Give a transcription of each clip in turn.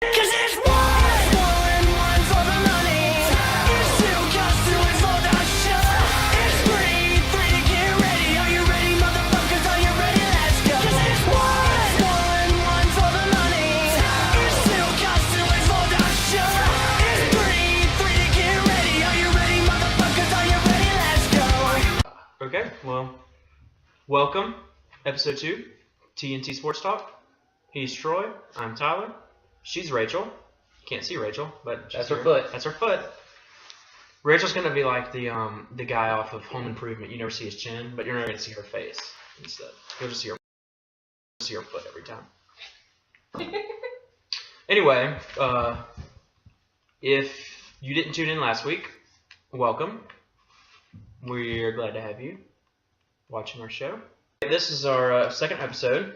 Cause it's one and one for the money. It's two, cause two is for the show. It's three to get ready. Are you ready, motherfuckers? Are you ready? Let's go. Cause it's one and one for the money. It's two, cause two is for the show. It's three to get ready. Are you ready, motherfuckers? Are you ready? Let's go. Okay, well, welcome, episode 2, T.N.T. Sports Talk. He's Troy, I'm Tyler, she's Rachel. You can't see Rachel, but That's her foot. That's her foot. Rachel's gonna be like the guy off of Home Improvement. You never see his chin, but you're never gonna see her face instead. You'll just see her foot every time. Anyway, if you didn't tune in last week, welcome. We're glad to have you watching our show. This is our second episode.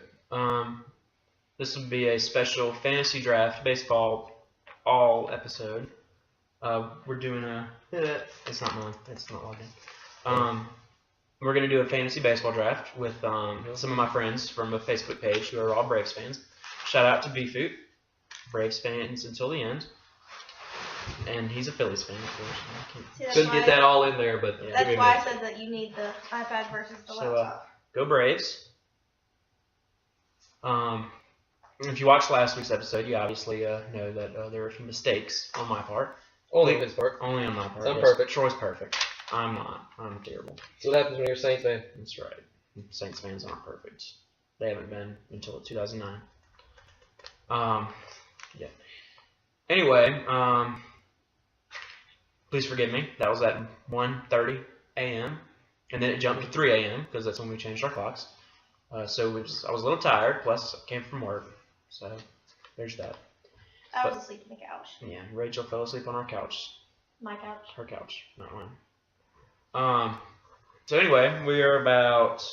This will be a special fantasy draft baseball all episode. We're doing it's not mine. It's not logged in. We're gonna do a fantasy baseball draft with some of my friends from a Facebook page who are all Braves fans. Shout out to B-Foot, Braves fans until the end. And he's a Phillies fan, of course. See, that's Couldn't why get that all in there, but Yeah. That's why I said that you need the iPad versus the So, laptop. go Braves. If you watched last week's episode, you obviously know that there were a few mistakes on my part. only in this part. Only on my part. I'm yes. perfect. Troy's perfect. I'm not. I'm terrible. So what happens when you're a Saints fan? That's right. Saints fans aren't perfect. They haven't been until 2009. Yeah. Anyway, please forgive me. That was at 1:30 a.m. and then it jumped to 3 a.m. because that's when we changed our clocks. So I was a little tired. Plus, I came from work. So there's that. I was asleep on the couch. Yeah, Rachel fell asleep on our couch. My couch. Her couch, not mine. So anyway, we are about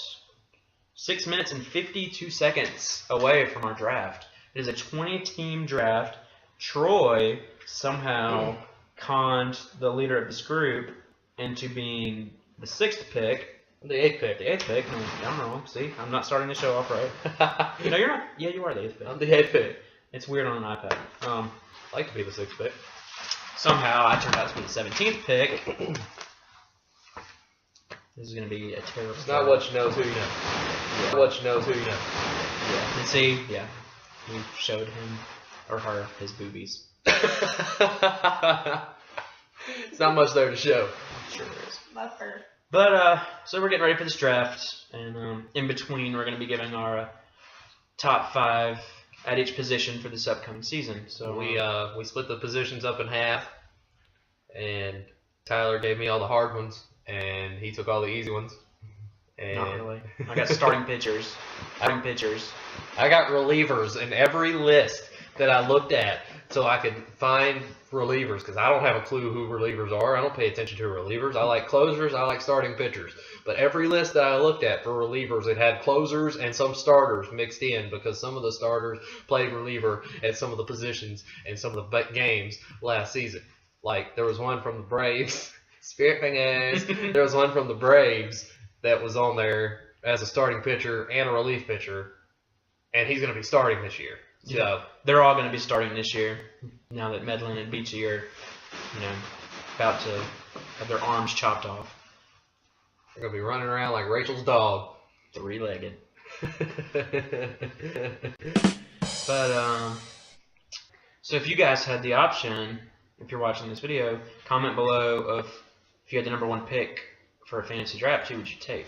6 minutes and 52 seconds away from our draft. It is a 20-team draft. Troy somehow conned the leader of this group into being the 6th pick. The 8th pick. The 8th pick. No, I'm wrong. See, I'm not starting the show off right. No, you're not. Yeah, you are the 8th pick. I'm the 8th pick. It's weird on an iPad. I like to be the 6th pick. Somehow I turned out to be the 17th pick. This is going to be a terrible. It's not what you know, it's who you know. Yeah. Not what you know, it's who you know. Yeah. And see, yeah, we showed him or her his boobies. It's not much there to show. Sure there is. My fur. But so we're getting ready for this draft, and in between we're going to be giving our top 5 at each position for this upcoming season. So We split the positions up in half, and Tyler gave me all the hard ones, and he took all the easy ones. And not really. I got starting pitchers. I got relievers in every list that I looked at, so I could find relievers, because I don't have a clue who relievers are. I don't pay attention to relievers. I like closers. I like starting pitchers. But every list that I looked at for relievers, it had closers and some starters mixed in, because some of the starters played reliever at some of the positions in some of the games last season. Like, there was one from the Braves. Spirit fingers. There was one from the Braves that was on there as a starting pitcher and a relief pitcher, and he's going to be starting this year. So Yeah, they're all going to be starting this year. Now that Medlin and Beachy are, about to have their arms chopped off. they're going to be running around like Rachel's dog. 3-legged. But so if you guys had the option, if you're watching this video, comment below of if you had the number 1 pick for a fantasy draft, who would you take?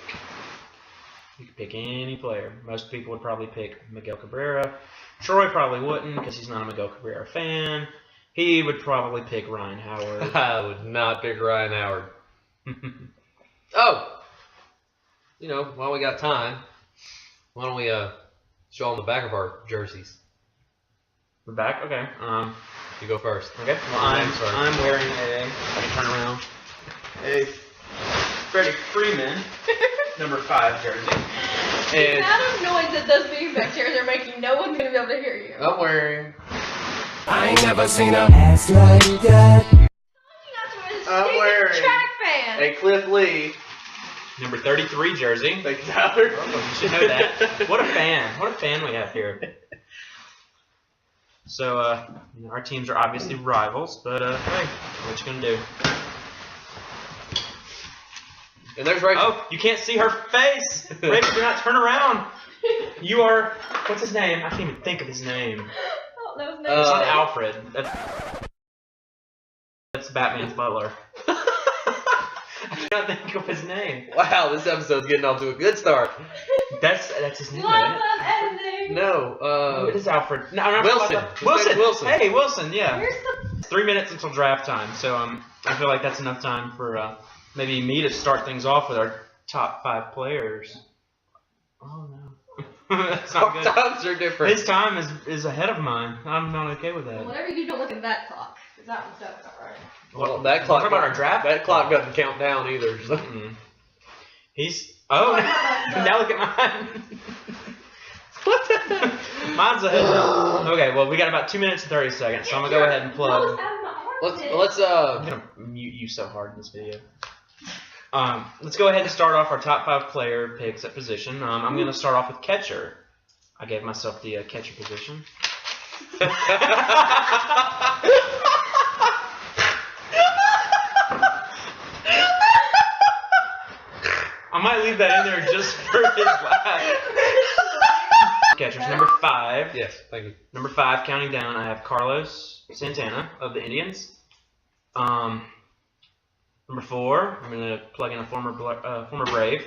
You could pick any player. Most people would probably pick Miguel Cabrera. Troy probably wouldn't, because he's not a Miguel Cabrera fan. He would probably pick Ryan Howard. I would not pick Ryan Howard. Oh! While we got time, why don't we show them the back of our jerseys? We're back? Okay. You go first. Okay. Well, I'm wearing I can turn around, a Freddie Freeman number 5 jersey. The And amount of noise that those being back chairs are making, no one's going to be able to hear you. I'm wearing... I ain't never seen a ass like that. I'm wearing track fan. a Cliff Lee. number 33 jersey. Thank you, Tyler. You should know that. What a fan. What a fan we have here. So our teams are obviously rivals, but hey, what you gonna do? And there's Rachel. Oh, you can't see her face. Rachel, do not turn around. You are. What's his name? I can't even think of his name. Oh, that was It's nice. not Alfred. That's Batman's butler. I cannot think of his name. Wow, this episode's getting off to a good start. That's his name. Love Isn't it? that editing. No, Oh, it is Alfred. No, I'm not Wilson. talking about His name's Wilson. Hey, Wilson. Yeah. Where's the 3 minutes until draft time, so I feel like that's enough time for maybe me to start things off with our top 5 players. Oh no, that's not our good. times are different. His time is ahead of mine. I'm not okay with that. whatever you do, don't look at that clock. Because that one's not right. Well, that clock. Talking about our draft. That clock doesn't count down either. So. Mm-mm. He's now look at mine. What the? Mine's ahead now. Okay, well we got about 2 minutes and 30 seconds, so I'm gonna go ahead and plug. Let's I'm gonna mute you so hard in this video. Let's go ahead and start off our top 5 player picks at position. I'm gonna start off with catcher. I gave myself the catcher position. I might leave that in there just for his laugh. Catchers number 5. Yes, thank you. Number 5, counting down, I have Carlos Santana of the Indians. Number 4, I'm going to plug in a former Brave,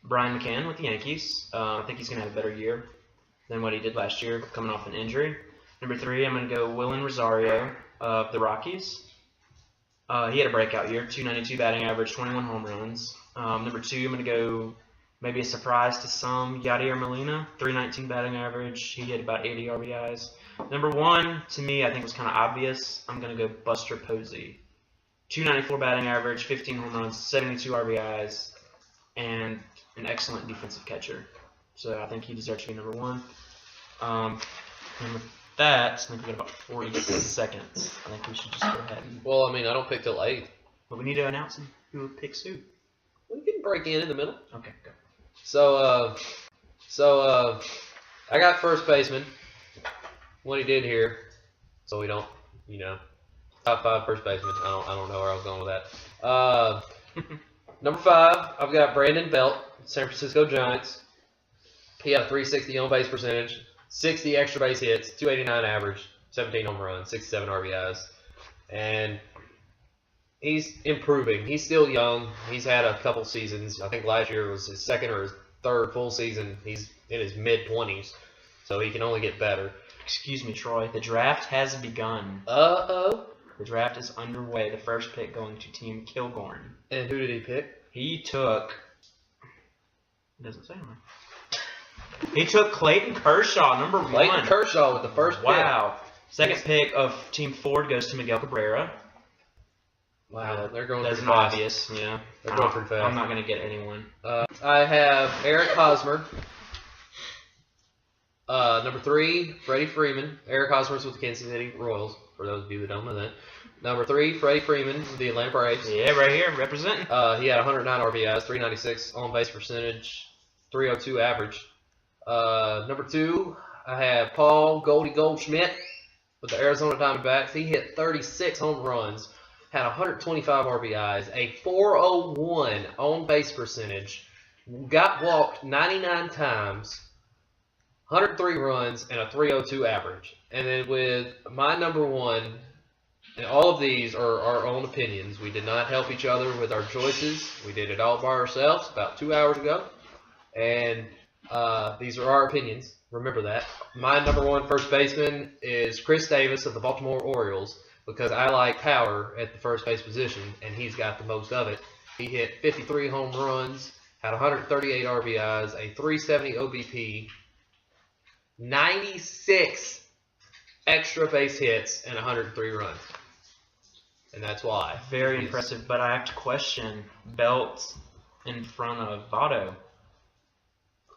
Brian McCann with the Yankees. I think he's going to have a better year than what he did last year, coming off an injury. Number 3, I'm going to go Willen Rosario of the Rockies. He had a breakout year, 292 batting average, 21 home runs. Number 2, I'm going to go maybe a surprise to some, Yadier Molina, 319 batting average. He had about 80 RBIs. Number 1, to me, I think was kind of obvious. I'm going to go Buster Posey. 294 batting average, 15 home runs, 72 RBIs, and an excellent defensive catcher. So I think he deserves to be number 1. And with that, I think we got about 40 seconds. I think we should just go ahead. Well, I mean, I don't pick till 8. But we need to announce who picks who. We can break in the middle. Okay, go. So I got first baseman. What he did here, so we don't, top 5 first baseman. I don't know where I was going with that. Number 5, I've got Brandon Belt, San Francisco Giants. He had a 360 on base percentage, 60 extra base hits, 289 average, 17 home runs, 67 RBIs, and he's improving. He's still young. He's had a couple seasons. I think last year was his 2nd or his 3rd full season. He's in his mid-20s, so he can only get better. Excuse me, Troy. The draft has begun. Uh-oh. The draft is underway. The first pick going to Team Kilgorn. And who did he pick? He took... It doesn't say on there. He took Clayton Kershaw, number 1. Clayton Kershaw with the first pick. Wow. Second pick of Team Ford goes to Miguel Cabrera. Wow, they're going That's pretty fast. obvious, yeah. They're going pretty fast. I'm not going to get anyone. I have Eric Hosmer. Number 3, Freddie Freeman. Eric Hosmer's with the Kansas City Royals, for those of you that don't know that. Number 3, Freddie Freeman with the Atlanta Braves. Yeah, right here, representing. He had 109 RBIs, 396 on base percentage, 302 average. Number 2, I have Paul Goldie Goldschmidt with the Arizona Diamondbacks. He hit 36 home runs, had 125 RBIs, a 401 on base percentage, got walked 99 times, 103 runs, and a 302 average. And then with my number 1, and all of these are our own opinions. We did not help each other with our choices. We did it all by ourselves about 2 hours ago. And these are our opinions. Remember that. My number 1 first baseman is Chris Davis of the Baltimore Orioles because I like power at the first base position, and he's got the most of it. He hit 53 home runs, had 138 RBIs, a 370 OBP, 96 extra base hits, and 103 runs. And that's why. Very impressive, but I have to question Belt in front of Votto.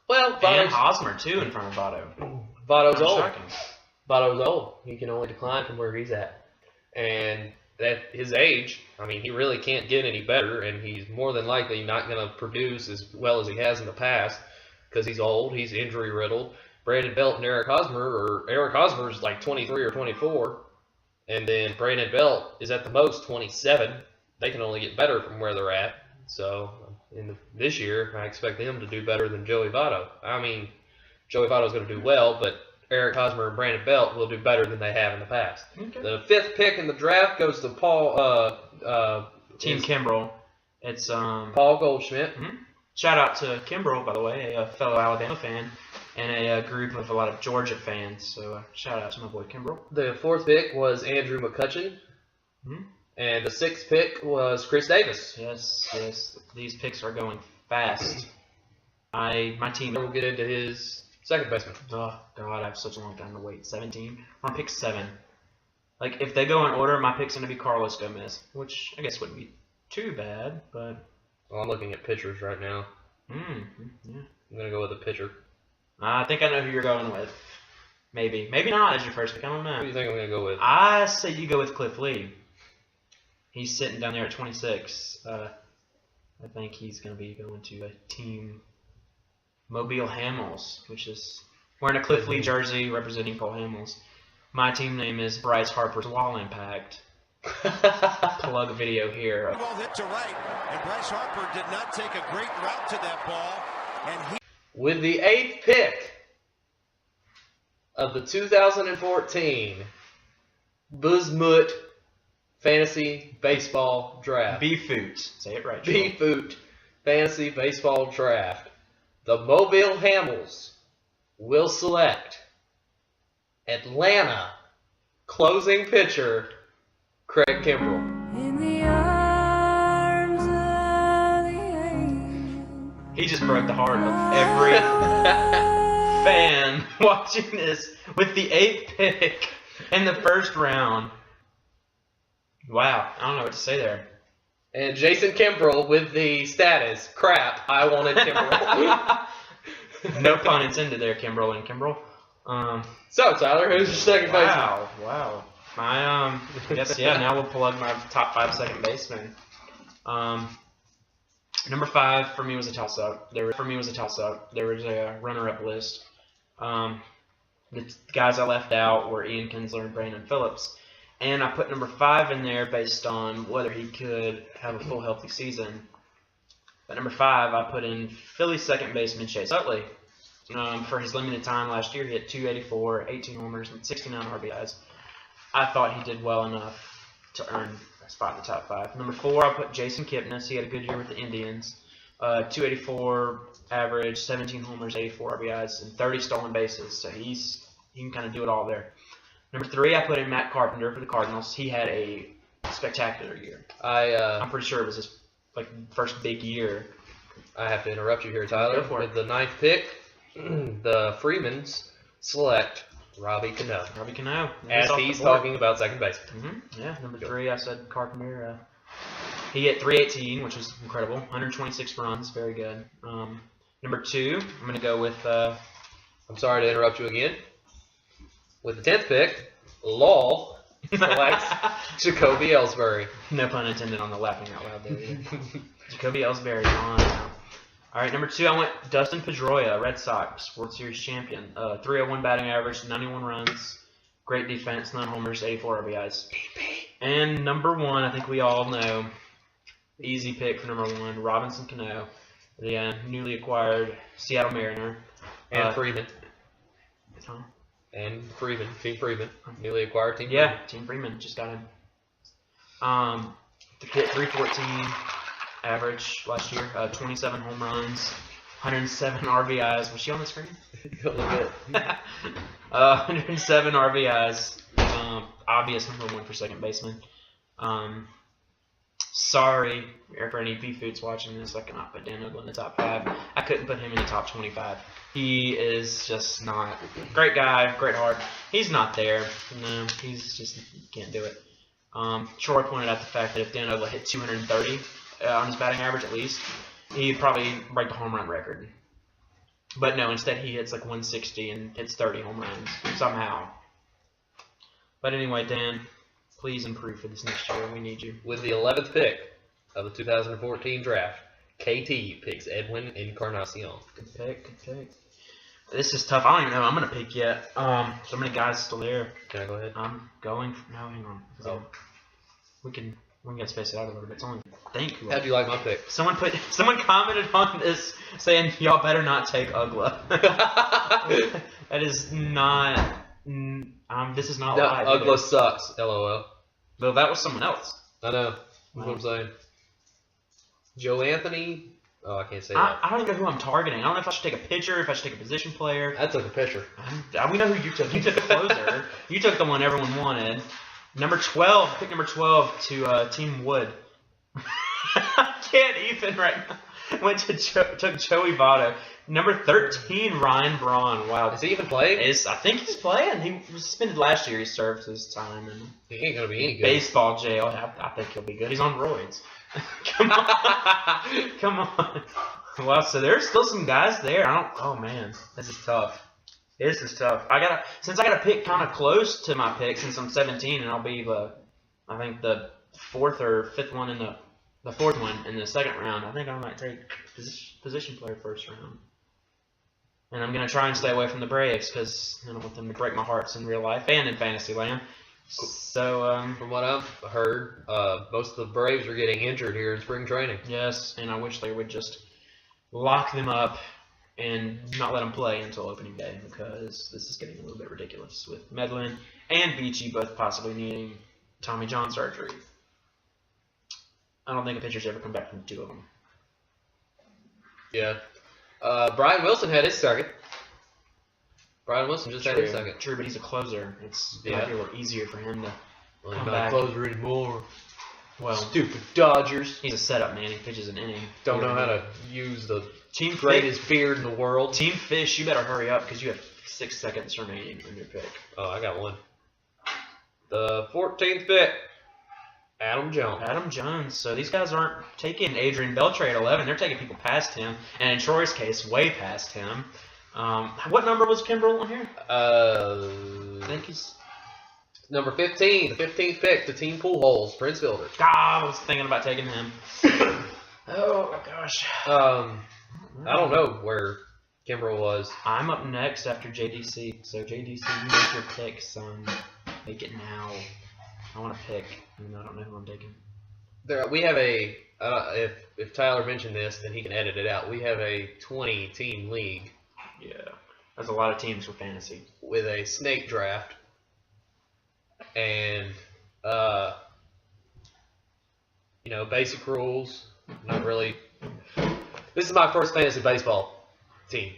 Well, And Hosmer, too, in front of Votto. Votto's old. Shocking. Votto's old. He can only decline from where he's at. And at his age, I mean, he really can't get any better, and he's more than likely not going to produce as well as he has in the past because he's old, he's injury-riddled, Brandon Belt and Eric Hosmer, or Eric Hosmer's like 23 or 24, and then Brandon Belt is at the most 27. They can only get better from where they're at. So this year, I expect them to do better than Joey Votto. I mean, Joey Votto's going to do well, but Eric Hosmer and Brandon Belt will do better than they have in the past. Okay. The 5th pick in the draft goes to Team Kimbrel. It's Paul Goldschmidt. Shout out to Kimbrel, by the way, a fellow Alabama fan, and a group of a lot of Georgia fans. So shout out to my boy Kimbrel. The 4th pick was Andrew McCutcheon. And the 6th pick was Chris Davis. Yes. These picks are going fast. My team. We'll get into his second baseman. Oh God, I have such a long time to wait. 17. I'm on pick 7. Like if they go in order, my pick's gonna be Carlos Gomez, which I guess wouldn't be too bad, but. Well, I'm looking at pitchers right now. Yeah. I'm gonna go with a pitcher. I think I know who you're going with. Maybe not as your first pick. I don't know. Who do you think I'm gonna go with? I say you go with Cliff Lee. He's sitting down there at 26. I think he's going to be going to a team, Mobile Hamels, which is wearing a Cliff Lee jersey representing Paul Hamels. My team name is Bryce Harper's Wall Impact. Plug video here. Well hit to right, and Bryce Harper did not take a great route to that ball. And With the 8th pick of the 2014 Buzmut Fantasy Baseball Draft. B-Foot. Say it right, Joel. B-Foot Fantasy Baseball Draft. The Mobile Hamels will select Atlanta closing pitcher Craig Kimbrel. In the arms of the angel. He just broke the heart of every fan watching this with the 8th pick in the first round. Wow, I don't know what to say there. And Jason Kimbrel with the status, crap, I wanted Kimbrel. No pun intended there, Kimbrel and Kimbrel. So, Tyler, who's your second baseman? Wow. I guess, now we'll plug my top 5 second basemen. Number 5 for me was a toss-up. There was a runner-up list. The guys I left out were Ian Kinsler and Brandon Phillips. And I put number 5 in there based on whether he could have a full healthy season. But number 5, I put in Philly second baseman Chase Utley. For his limited time last year, he had 284, 18 homers, and 69 RBIs. I thought he did well enough to earn a spot in the top 5. Number 4, I put Jason Kipnis. He had a good year with the Indians. 284 average, 17 homers, 84 RBIs, and 30 stolen bases. So he can kind of do it all there. Number 3, I put in Matt Carpenter for the Cardinals. He had a spectacular year. I'm pretty sure it was his first big year. I have to interrupt you here, Tyler. Go for it. With the 9th pick, the Freemans select Robbie Cano. Robbie Cano. As he's talking about second base. Yeah, number 3, I said Carpenter. He hit 318, which was incredible. 126 runs, very good. Number 2, I'm going to go with... I'm sorry to interrupt you again. With the 10th pick, Law selects Jacoby Ellsbury. No pun intended on the laughing out loud there either. Jacoby Ellsbury on now. All right, number 2, I went Dustin Pedroia, Red Sox, World Series champion. 301 batting average, 91 runs, great defense, 9 homers, 84 RBIs. And number 1, I think we all know, easy pick for number 1, Robinson Cano, the newly acquired Seattle Mariner. And Freeman. Huh? And Freeman, Team Freeman, newly acquired Team Yeah, Freeman. Team Freeman, just got him. Hit 314 average last year, 27 home runs, 107 RBIs. Was she on the screen? A little bit. 107 RBIs. Obvious number 1 for second baseman. Sorry for any B-Foods watching this. I cannot put Dan Ogle in the top 5. I couldn't put him in the top 25. He is just not. Great guy, great heart. He's not there. No, he's just can't do it. Troy pointed out the fact that if Dan Ogle hit 230 on his batting average at least, he'd probably break the home run record. But no, instead he hits like 160 and hits 30 home runs somehow. But anyway, Dan, please improve for this next year. We need you. With the 11th pick of the 2014 draft, KT picks Edwin Encarnacion. Good pick, good pick. This is tough. I don't even know. I'm gonna pick yet. So many guys still there. Can I go ahead? I'm going. No, hang on. Oh. We can space it out a little bit. It's only think. How'd you like my pick? Someone commented on this saying y'all better not take Ugla. That is not. This is not No, live. Ugla sucks. LOL. Though that was someone else. I know. That's what I'm saying. Joe Anthony. Oh, I can't say that. I don't even know who I'm targeting. I don't know if I should take a pitcher, if I should take a position player. I took a pitcher. We know who you took. You took a closer. You took the one everyone wanted. Number 12. Pick number 12 to Team Wood. I can't even right now. Took Joey Votto. Number 13, Ryan Braun. Wow. Is he even playing? I think he's playing. He was suspended last year. He served his time in He ain't gonna be any good. baseball jail. I think he'll be good. He's on roids. Come on. Come on. Well, so there's still some guys there. Oh man, this is tough. This is tough. Since I gotta pick kind of close to my pick since I'm 17, and I'll be I think the fourth or fifth one in the fourth one in the second round. I think I might take position player first round. And I'm gonna try and stay away from the Braves because I don't want them to break my hearts in real life and in fantasy land. So From what I've heard, most of the Braves are getting injured here in spring training. yes, and I wish they would just lock them up and not let them play until opening day because this is getting a little bit ridiculous with Medlin and Beachy both possibly needing Tommy John surgery. I don't think a pitcher's ever come back from two of them. Yeah. Brian Wilson had his second. Brian Wilson just had his second. True, but he's a closer. It's might be a little easier for him to Well, come he's not back. a closer anymore. Well, Stupid Dodgers. he's a setup man. He pitches an inning. Don't know how to use the Team greatest beard in the world. Team Fish, you better hurry up because you have 6 seconds remaining on your pick. Oh, I got one. The 14th pick, Adam Jones. Adam Jones. So these guys aren't taking Adrian Beltre at 11. They're taking people past him, and in Troy's case, way past him. What number was Kimbrel on here? I think he's. Number 15, the 15th pick, the team pool holes, Prince Fielder. I was thinking about taking him. Oh my gosh. I don't know where Kimbrel was. I'm up next after JDC. So JDC, you make your pick, son. Make it now. I want to pick, and I don't know who I'm taking. We have a. If Tyler mentioned this, then he can edit it out. We have a 20-team league. Yeah, that's a lot of teams for fantasy. With a snake draft. And, basic rules. Not really. This is my first fantasy baseball team.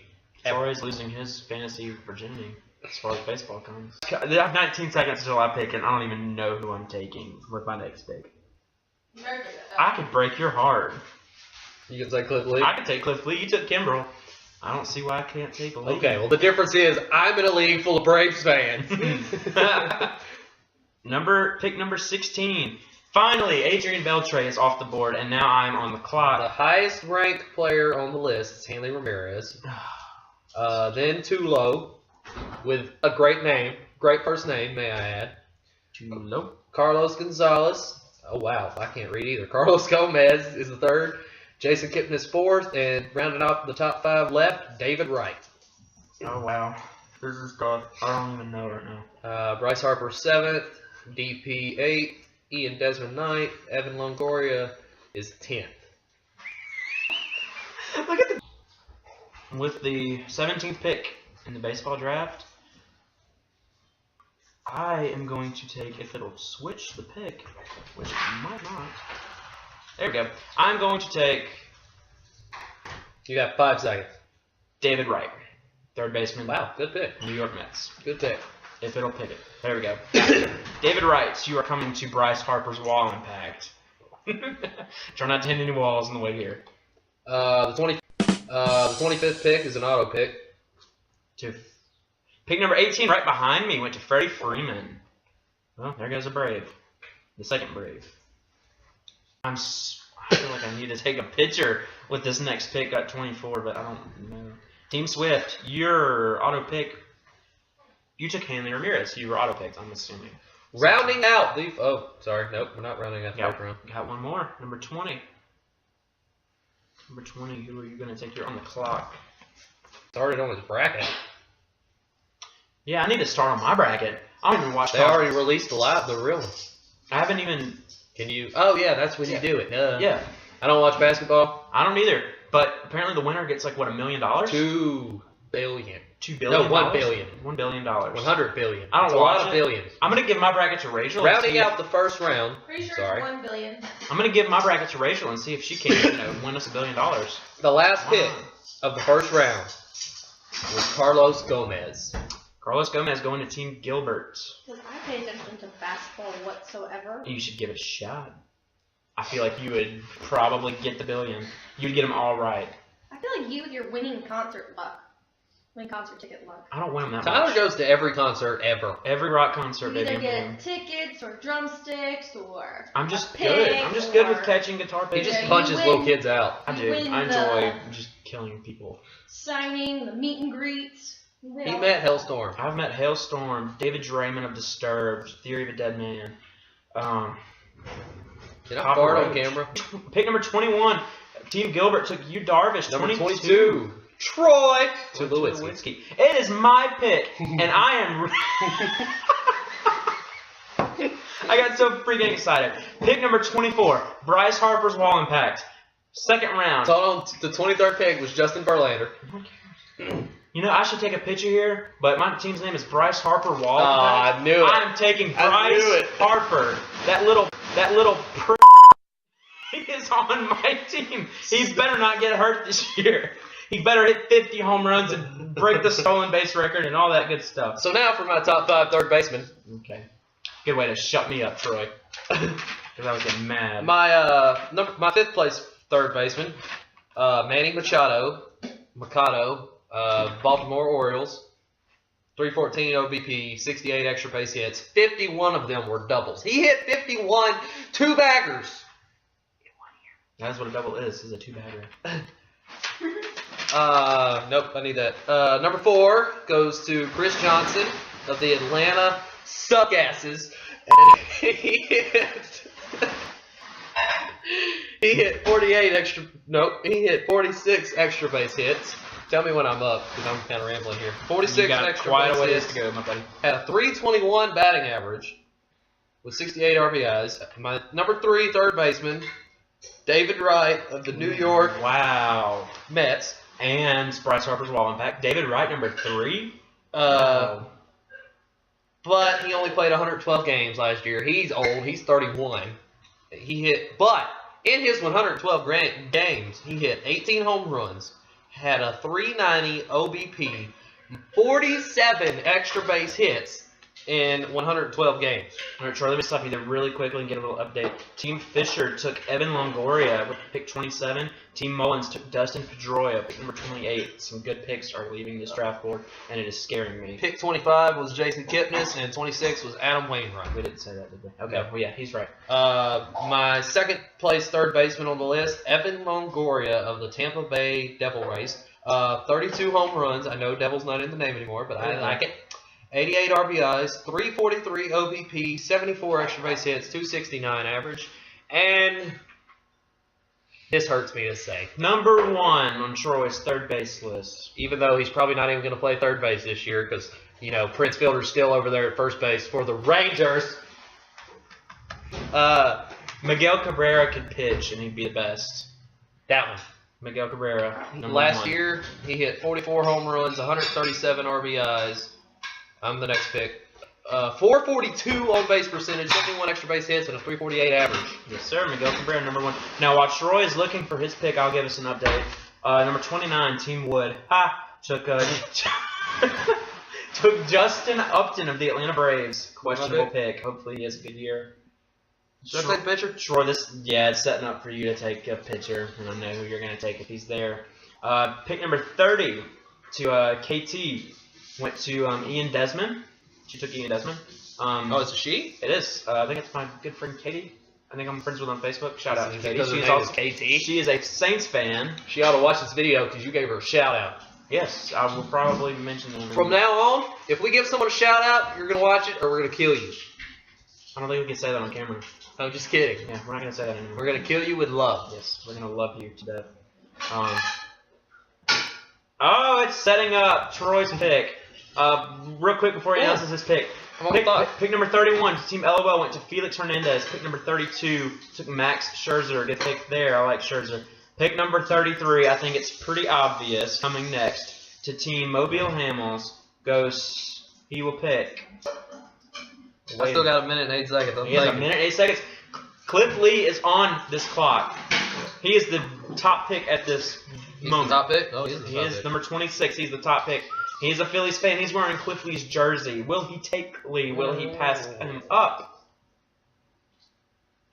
Troy's losing his fantasy virginity as far as baseball comes. I have 19 seconds until I pick, and I don't even know who I'm taking with my next pick. I could break your heart. You can say Cliff Lee. I could take Cliff Lee. You took Kimbrel. I don't see why I can't take Lee. Okay, well the difference is I'm in a league full of Braves fans. Pick number 16. Finally, Adrian Beltre is off the board, and now I'm on the The clock. highest ranked player on the list is Hanley Ramirez. Then Tulo, with a great name, great first name, may I add. Tulo. Carlos Gonzalez. Oh wow, I can't read either. Carlos Gomez is the third. Jason Kipnis is fourth, and rounding off the top 5 left, David Wright. Oh wow, this is tough. I don't even know right now. Bryce Harper 7th, DP 8th, Ian Desmond 9th, Evan Longoria is 10th. Look at with the 17th pick in the baseball draft, I am going to take, if it'll switch the pick, which it might not. There we go. I'm going to take You got 5 seconds. David Wright, third baseman. Wow, good pick. New York Mets. Good pick. If it'll pick it. There we go. David Wright, you are coming to Bryce Harper's wall impact. Try not to hit any walls on the way here. The 25th pick is an auto pick. To pick number 18 right behind me went to Freddie Freeman. Well, there goes a Brave. The second Brave. I feel like I need to take a pitcher with this next pick at 24, but I don't know. Team Swift, your auto pick. You took Hanley Ramirez. You were auto picked, I'm assuming. Rounding out the... Oh, sorry. Nope, we're not rounding out the first round. Got one more. Number 20. Number 20, who are you going to take? You're on the clock. Started on his bracket. Yeah, I need to start on my bracket. I don't even watch. They already released the real ones. I haven't even. Can you? Oh yeah, that's when Yeah. you do it. Yeah, I don't watch basketball. I don't either. But apparently the winner gets like what, $1 million? $2 billion. $2 billion. No, $1 billion. $1 billion. 100 billion. I don't It's a watch lot of it. billions. I'm gonna give my bracket to Rachel. Rounding out the first round. Pretty sure Sorry. it's 1 billion. I'm gonna give my bracket to Rachel and see if she can, win us $1 billion. The last Wow. pick of the first round was Carlos Gomez. Carlos Gomez going to Team Gilbert. Because I pay attention to basketball whatsoever. You should give it a shot. I feel like you would probably get the $1 billion. You'd get them all right. I feel like you with your winning concert luck. Winning concert ticket luck. I don't win them that Tyler much. goes to every concert ever. Every rock concert, You either baby. get tickets or drumsticks or I'm just a good. pick I'm just good with or catching guitar He picks. just you punches win. little kids out. I you do. win I the- enjoy just killing people. signing, the meet and greets. You win He all met that. Hellstorm. I've met Hailstorm, David Draymond of Disturbed, Theory of a Dead Man. Did I Papa fart on Roach. camera? Pick number 21. Team Gilbert took you, Darvish. Number 22. 22. Troy Tulowitzki. Tulowitzki. It is my pick, and I am. I got so freaking excited. Pick number 24. Bryce Harper's Wall Impact. Second round. So on the 23rd pick was Justin Verlander. You know, I should take a picture here, but my team's name is Bryce Harper Wall Ah, Impact. I knew it. I'm taking I Bryce knew it. Harper. That little he is on my team. He better not get hurt this year. He better hit 50 home runs and break the stolen base record and all that good stuff. So now for my top 5 third baseman. Okay. Good way to shut me up, Troy. Because I was getting mad. My 5th place third baseman, Manny Machado, Baltimore Orioles, 314 OBP, 68 extra base hits, 51 of them were doubles. He hit 51 two-baggers. That's what a double is a two-bagger. Nope, I need that. Number 4 goes to Chris Johnson of the Atlanta Suckasses. And he hit 48 extra. Nope, he hit 46 extra base hits. Tell me when I'm up, because I'm kind of rambling here. 46 You got extra quite base a ways hits. to go, my buddy. Had a 321 batting average with 68 RBIs. My number 3 third baseman, David Wright of the New York Wow. Mets. And Bryce Harper's Wall Impact. David Wright, number 3. But he only played 112 games last year. He's old. He's 31. But in his 112 games, he hit 18 home runs, had a 390 OBP, 47 extra base hits in 112 games. All right, Troy, let me stop you there really quickly and get a little update. Team Fisher took Evan Longoria with pick 27. Team Mullins took Dustin Pedroia, pick number 28. Some good picks are leaving this draft board, and it is scaring me. Pick 25 was Jason Kipnis, and 26 was Adam Wainwright. We didn't say that, did we? Okay, No. well, yeah, he's right. My second place third baseman on the list, Evan Longoria of the Tampa Bay Devil Rays. 32 home runs. I know Devil's not in the name anymore, but I like it. 88 RBIs, 343 OBP, 74 extra base hits, 269 average, and this hurts me to say. Number 1 on Troy's third base list. Even though he's probably not even going to play third base this year because, Prince Fielder's still over there at first base for the Rangers. Miguel Cabrera could pitch, and he'd be the best. That one. Miguel Cabrera, number Last 1. year, he hit 44 home runs, 137 RBIs. I'm the next pick. 442 on base percentage, 71 extra base hits, and a 348 average. Yes, sir. Miguel Cabrera, number 1. Now, while Troy is looking for his pick, I'll give us an update. Number 29, Team Wood. Took took Justin Upton of the Atlanta Braves. Questionable pick. Hopefully he has a good year. Should I take a picture? Troy, it's setting up for you to take a picture, and I know who you're going to take if he's there. Pick number 30 to KT went to Ian Desmond. She took Ian Desmond. It's a she? It is. I think it's my good friend Katie. I think I'm friends with her on Facebook. Shout out to Katie. Because her She's name is also, KT. she is a Saints fan. She ought to watch this video because you gave her a shout out. Yes, I will probably mention them. From now on, if we give someone a shout out, you're going to watch it or we're going to kill you. I don't think we can say that on camera. I'm just kidding. Yeah, we're not going to say that anymore. We're going to kill you with love. Yes, we're going to love you to death. Oh, it's setting up Troy's pick. Real quick before he announces his pick. I'm on the clock. Pick number 31, Team LOL went to Felix Hernandez. Pick number 32 took Max Scherzer. Good pick there. I like Scherzer. Pick number 33, I think it's pretty obvious. Coming next to Team Mobile Hamels goes. He will pick. I still got a minute and 8 seconds. He has a minute and 8 seconds. Cliff Lee is on this clock. He is the top pick at this moment. The top pick? Oh, he is the He top is pick. number 26. He's the top pick. He's a Phillies fan. He's wearing Cliff Lee's jersey. Will he take Lee? Will he pass him up?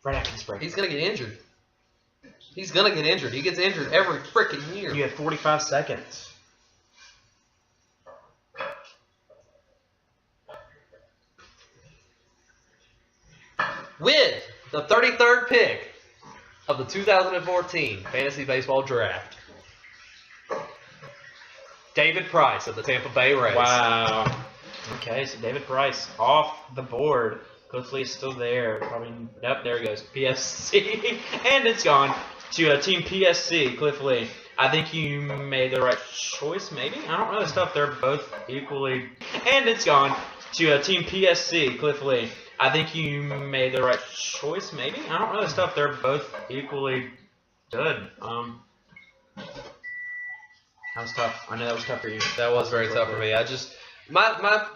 Right after this break. He's going to get injured. He's going to get injured. He gets injured every freaking year. You have 45 seconds. With the 33rd pick of the 2014 Fantasy Baseball Draft, David Price of the Tampa Bay Rays. Wow. Okay, so David Price off the board. Cliff Lee is still there. Probably. Nope, there he goes. PSC. And it's gone to Team PSC, Cliff Lee. I think you made the right choice, maybe? I don't really stuff. They're both equally. And it's gone to Team PSC, Cliff Lee. I think you made the right choice, maybe? I don't really stuff. They're both equally good. That was tough. I know that was tough for you. That was very tough for me. My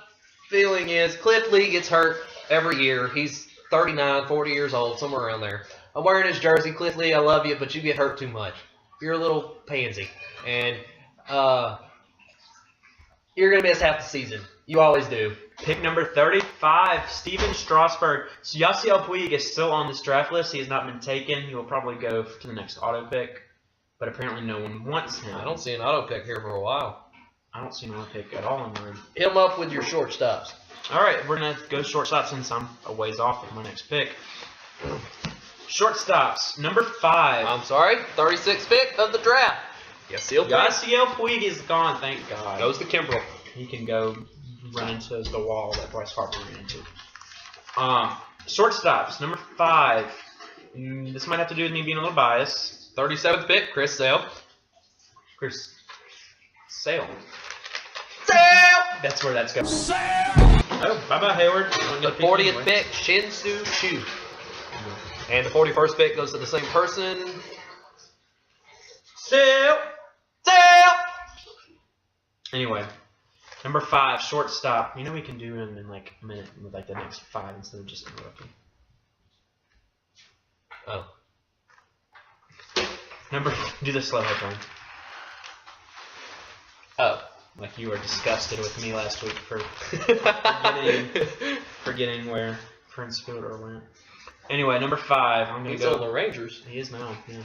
feeling is Cliff Lee gets hurt every year. He's 39, 40 years old, somewhere around there. I'm wearing his jersey. Cliff Lee, I love you, but you get hurt too much. You're a little pansy. And you're going to miss half the season. You always do. Pick number 35, Steven Strasburg. So Yasiel Puig is still on this draft list. He has not been taken. He will probably go to the next auto pick. But apparently no one wants him. I don't see an auto pick here for a while. I don't see an auto pick at all in the room. Hit him up with your shortstops. All right, we're going to go shortstop since I'm a ways off with my next pick. Shortstops, number 5. I'm sorry, 36th pick of the draft. Yasiel Puig Yasiel Puig is gone, thank God. goes to Kimbrel. He can go run into the wall that Bryce Harper ran into. Shortstops, number 5. This might have to do with me being a little biased. 37th pick, Chris Sale. Chris Sale. Sale! That's where that's going. Sale! Oh, bye-bye, Hayward. The 40th pick, Shin-Soo Choo. And the 41st pick goes to the same person. Sale. Sale! Anyway, number 5, shortstop. You know we can do him in like a minute with like the next 5 instead of just interrupting. Oh. Do the slow headline. Oh. Like you were disgusted with me last week for forgetting where Prince Fielder went. Anyway, number 5, I'm gonna He's go. on the Rangers. He is now, yeah.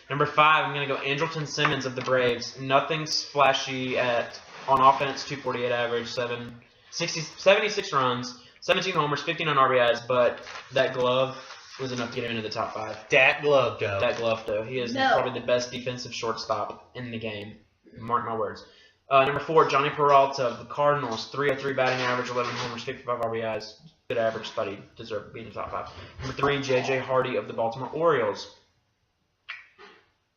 Number 5, I'm gonna go Andrelton Simmons of the Braves. Nothing's flashy on offense, 248 average, 76 runs, 17 homers, 59 RBIs, but that glove was enough to get him into the top 5. Dat glove, Joe. That glove, though. He is No. probably the best defensive shortstop in the game. Mark my words. Number 4, Johnny Peralta of the Cardinals. 303 batting average, 11 homers, 55 RBIs. Good average. Thought he deserved to be in the top 5. Number 3, J.J. Hardy of the Baltimore Orioles.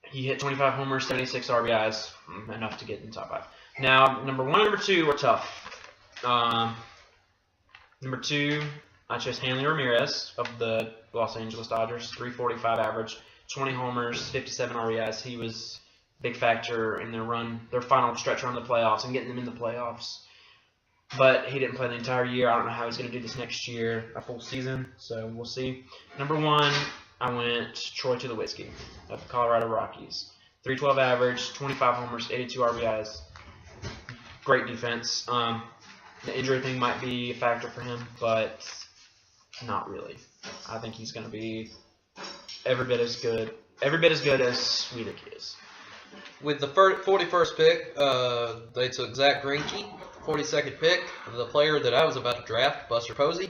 He hit 25 homers, 76 RBIs. Enough to get in the top 5. Now, number 1 and number 2 are tough. Number 2, I chose Hanley Ramirez of the Los Angeles Dodgers. 345 average, 20 homers, 57 RBIs. He was a big factor in their final stretch run of the playoffs and getting them in the playoffs. But he didn't play the entire year. I don't know how he's going to do this next year, a full season. So we'll see. Number 1, I went Troy Tulowitzki of the Colorado Rockies. 312 average, 25 homers, 82 RBIs. Great defense. The injury thing might be a factor for him, but not really. I think he's going to be every bit as good as Swedick is. With the 41st pick, they took Zach Greinke. 42nd pick, the player that I was about to draft, Buster Posey.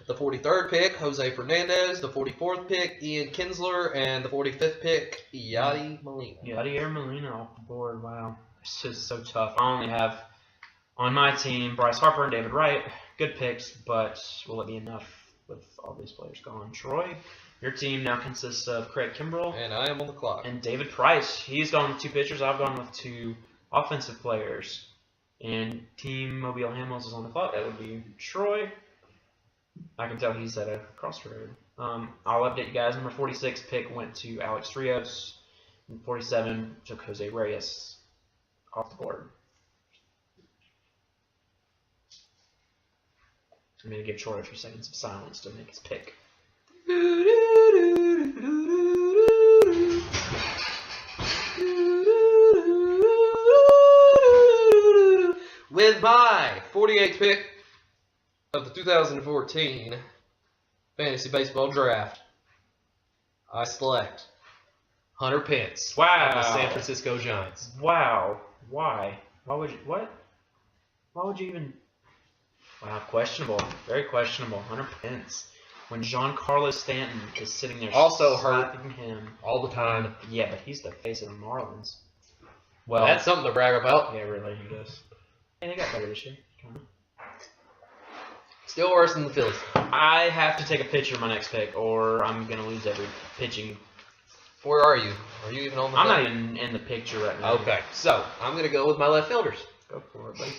The 43rd pick, Jose Fernandez. The 44th pick, Ian Kinsler. And the 45th pick, Yadi Molina. Yadier Molina off the board. Wow. It's just so tough. I only have on my team Bryce Harper and David Wright. Good picks, but will it be enough with all these players gone? Troy, your team now consists of Craig Kimbrell And I am on the clock. and David Price. He's gone with 2 pitchers. I've gone with 2 offensive players. And Team Mobile Hamels is on the clock. That would be Troy. I can tell he's at a crossroad. I'll update you guys. Number 46 pick went to Alex Rios. And 47 took Jose Reyes off the board. I'm going to give Troy a few seconds of silence to make his pick. With my 48th pick of the 2014 Fantasy Baseball Draft, I select Hunter Pence Wow. of the San Francisco Giants. Wow. Why? Why would you? What? Why would you even? Wow, questionable. Very questionable. Hunter Pence. When Giancarlo Stanton is sitting there Also hurt. slapping him. All the time. Yeah, but he's the face of the Marlins. Well, that's something to brag about. Yeah, really, he does. And they got better this year. Kinda. Still worse than the Phillies. I have to take a picture of my next pick, or I'm gonna lose every pitching. Where are you? Are you even on the I'm not field? even in the picture right now. Okay, so I'm going to go with my left fielders. Go for it, buddy.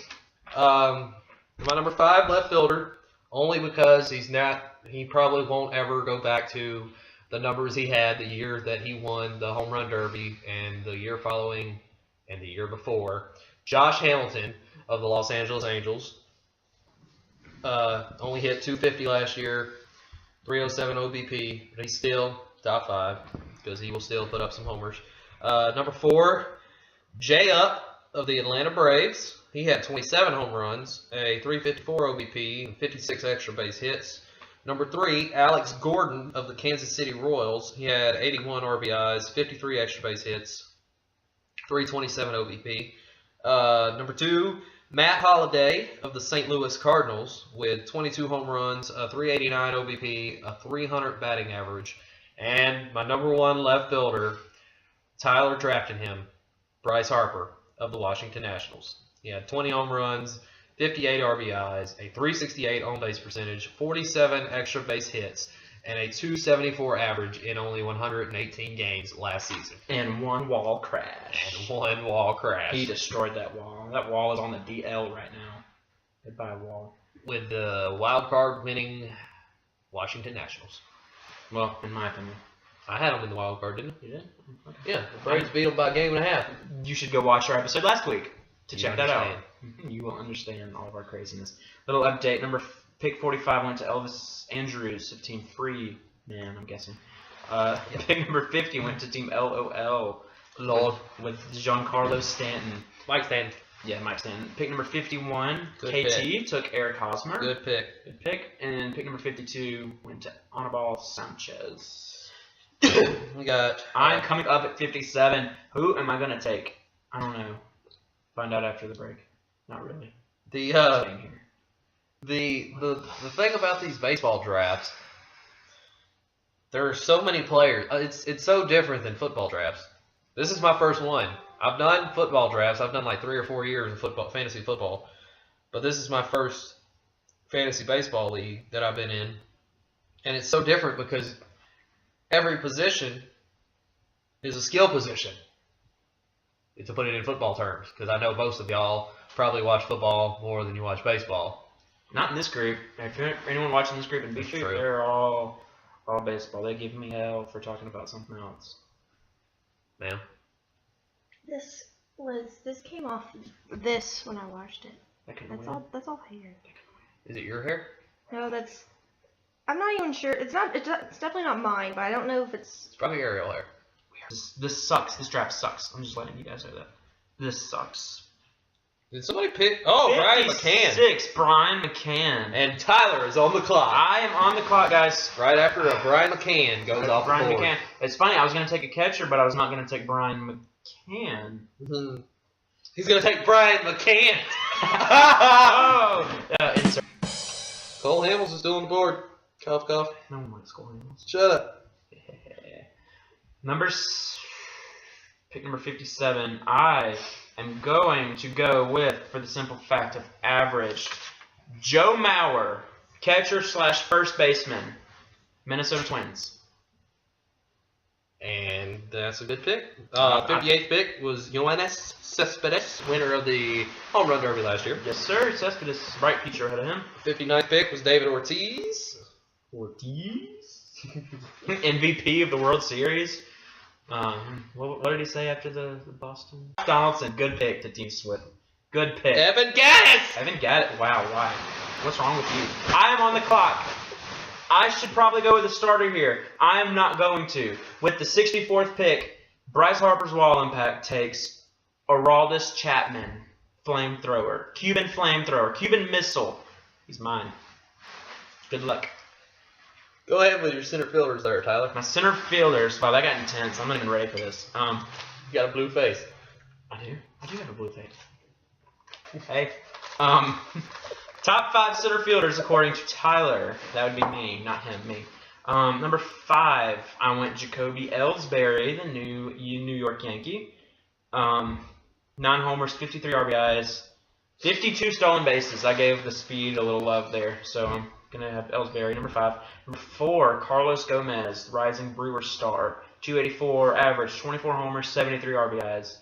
My number 5 left fielder, only because he probably won't ever go back to the numbers he had the year that he won the home run derby and the year following and the year before. Josh Hamilton of the Los Angeles Angels. Only hit 250 last year, 307 OBP, but he's still top 5 because he will still put up some homers. Number 4, Jay Up of the Atlanta Braves. He had 27 home runs, a 354 OBP, and 56 extra base hits. Number 3, Alex Gordon of the Kansas City Royals. He had 81 RBIs, 53 extra base hits, 327 OBP. Number 2, Matt Holliday of the St. Louis Cardinals with 22 home runs, a 389 OBP, a 300 batting average. And my number 1 left fielder, Tyler drafted him, Bryce Harper of the Washington Nationals. He had 20 home runs, 58 RBIs, a 368 on-base percentage, 47 extra base hits, and a 274 average in only 118 games last season. And one wall crash. And 1 wall crash. He destroyed that wall. That wall is on the DL right now. Hit by a wall. With the wild card winning Washington Nationals. Well, in my opinion. I had them in the wild card, didn't You did? Okay. I? Yeah, the Braves beat them by a game and a half. You should go watch our episode last week to You check that out. understand. You will understand all of our craziness. Little update. Pick 45 went to Elvis Andrews of Team Free. Man, I'm guessing. Pick number 50 went to Team LOL. Lord. With Giancarlo Stanton. Mike Stanton. Yeah, Mike Stanton. Pick number 51, Good KT took Eric Hosmer. Good pick. Good pick. And pick number 52 went to Anibal Sanchez. We got. I'm coming up at 57. Who am I going to take? I don't know. Find out after the break. Not really. The Staying here. the thing about these baseball drafts, there are so many players. It's so different than football drafts. This is my first one. I've done football drafts. I've done like 3 or 4 years of fantasy football, but this is my first fantasy baseball league that I've been in, and it's so different because every position is a skill position. To put it in football terms, because I know most of y'all probably watch football more than you watch baseball. Not in this group. If anyone watching this group in B-Street, True. they're all baseball. They give me hell for talking about something else. Ma'am? This came off this when I watched it. That can That's win. all hair. Is it your hair? No, I'm not even sure. It's definitely not mine, but I don't know if it's. It's probably Ariel hair. This sucks. This draft sucks. I'm just letting you guys know that. This sucks. Did somebody pick? Oh, Brian McCann. 56, Brian McCann. And Tyler is on the clock. I am on the clock, guys. Right after Brian McCann goes off Brian the board. McCann. It's funny. I was going to take a catcher, but I was not going to take Brian McCann. Mhm. He's going to take Brian McCann. Oh! Insert. Cole Hamels is still on the board. Cough, cough. No one likes Cole Hamels. Shut up. Pick number 57. I am going to go with, for the simple fact of average, Joe Mauer, catcher / first baseman, Minnesota Twins. And that's a good pick. 58th pick was Yoenis Cespedes, winner of the home run derby last year. Yes, sir. Cespedes, bright future ahead of him. 59th pick was David Ortiz. MVP of the World Series. What did he say after the Boston? Donaldson, good pick to Team Swift. Good pick. Evan Gattis! Evan Gattis. Wow, why? What's wrong with you? I am on the clock. I should probably go with the starter here. I am not going to. With the 64th pick, Bryce Harper's wall impact takes Aroldis Chapman, flamethrower. Cuban flamethrower. Cuban missile. He's mine. Good luck. Go ahead with your center fielders there, Tyler. My center fielders. Wow, that got intense. I'm not even ready for this. You got a blue face. I do have a blue face. Hey. Top 5 center fielders according to Tyler. That would be me, not him, me. Number 5, I went Jacoby Ellsbury, the new New York Yankee. 9 homers, 53 RBIs, 52 stolen bases. I gave the speed a little love there, so I'm going to have Ellsbury. Number 5. Number 4, Carlos Gomez, rising Brewers star. 284 average, 24 homers, 73 RBIs,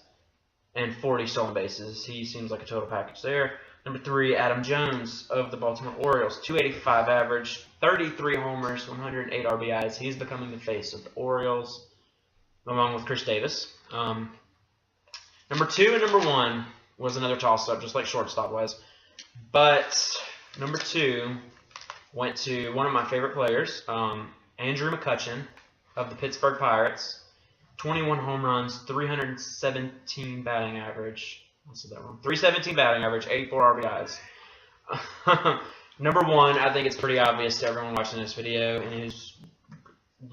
and 40 stolen bases. He seems like a total package there. Number 3, Adam Jones of the Baltimore Orioles, 285 average, 33 homers, 108 RBIs. He's becoming the face of the Orioles, along with Chris Davis. Number 2 and number 1 was another toss-up, just like shortstop was. But number 2 went to one of my favorite players, Andrew McCutchen of the Pittsburgh Pirates. 21 home runs, 317 batting average. I said that wrong. 317 batting average, 84 RBIs. Number 1, I think it's pretty obvious to everyone watching this video, and who's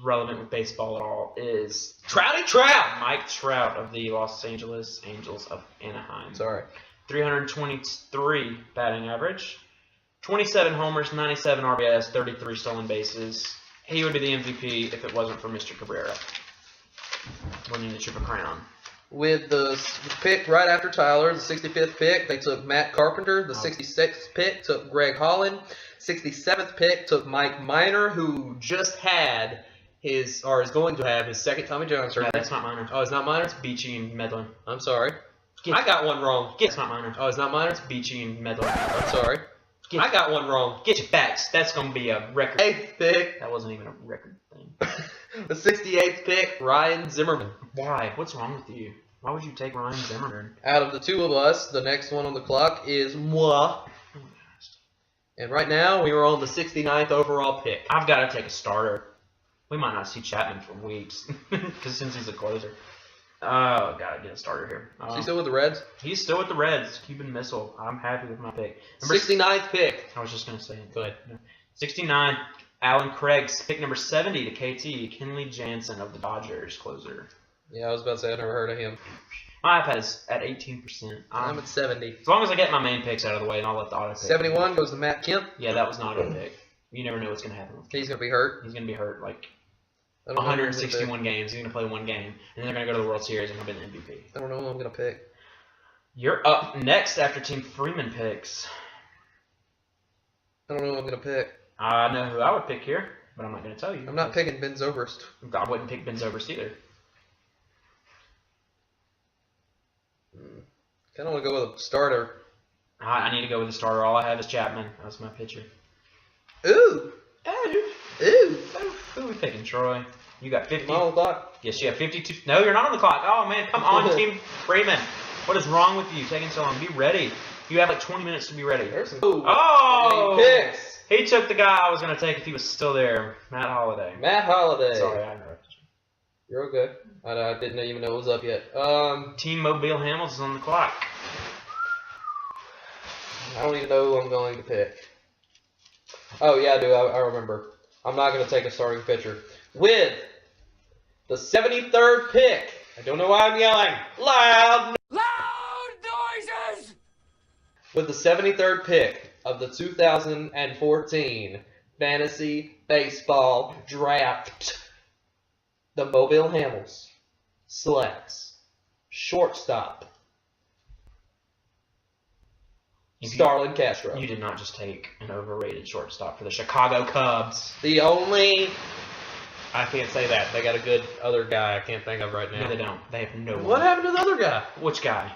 relevant with baseball at all, is Trouty Trout! Mike Trout of the Los Angeles Angels of Anaheim. Sorry. 323 batting average, 27 homers, 97 RBIs, 33 stolen bases. He would be the MVP if it wasn't for Mr. Cabrera winning the Triple Crown. With the pick right after Tyler, the 65th pick, they took Matt Carpenter. The 66th pick took Greg Holland. 67th pick took Mike Minor, who just had his, or is going to have his second Tommy John surgery. Yeah, that's not Minor. Oh, it's not Minor? It's Beachy and Medlin. I'm sorry. I got one wrong. It's not Minor. Oh, it's not Minor? It's Beachy and Medlin. I'm sorry. I got one wrong. Get your facts. That's going to be a record. 8th pick. That wasn't even a record thing. The 68th pick, Ryan Zimmerman. Why? What's wrong with you? Why would you take Ryan Zimmerman? Out of the two of us, the next one on the clock is moi. And right now, we are on the 69th overall pick. I've got to take a starter. We might not see Chapman for weeks, because since he's a closer. Oh, got to get a starter here. Is he still with the Reds? He's still with the Reds. Cuban missile. I'm happy with my pick. 69th pick. I was just going to say it. Go ahead. 69, Alan Craig's pick number 70 to KT, Kenley Jansen of the Dodgers, closer. Yeah, I was about to say, I've never heard of him. My iPad is at 18%. I'm at 70. As long as I get my main picks out of the way, and I'll let the auto pick. 71 goes to Matt Kemp. Yeah, that was not a pick. You never know what's going to happen with Kemp. He's going to be hurt. He's going to be hurt like I don't know who I'm gonna 161 games. He's going to play one game, and then they're going to go to the World Series and he'll be the MVP. pick. I don't know who I'm going to pick. You're up next after Team Freeman picks. I don't know who I'm going to pick. I know who I would pick here, but I'm not going to tell you. I'm not picking Ben Zobrist. I wouldn't pick Ben Zobrist either. Kind of want to go with a starter. I need to go with the starter. All I have is Chapman. That's my pitcher. Ooh. Ooh. Who are we picking, Troy? You got 50. I'm on the clock. Yes, you have 52. No, you're not on the clock. Oh, man. Come on, Team Freeman. What is wrong with you? Taking so long. Be ready. You have like 20 minutes to be ready. There's some Oh! picks. He took the guy I was going to take if he was still there. Matt Holliday. Matt Holliday. Sorry, I interrupted you. You're okay. I didn't even know it was up yet. Team Mobile Hamels is on the clock. I don't even know who I'm going to pick. Oh, yeah, I do. I remember. I'm not going to take a starting pitcher. With the 73rd pick. I don't know why I'm yelling. Loud noises! With the 73rd pick of the 2014 Fantasy Baseball Draft, the Mobile Hamels selects shortstop Starlin Castro. You did not just take an overrated shortstop for the Chicago Cubs. The only I can't say that. They got a good other guy I can't think of right now. No, they don't. They have no one. What happened to the other guy? Which guy?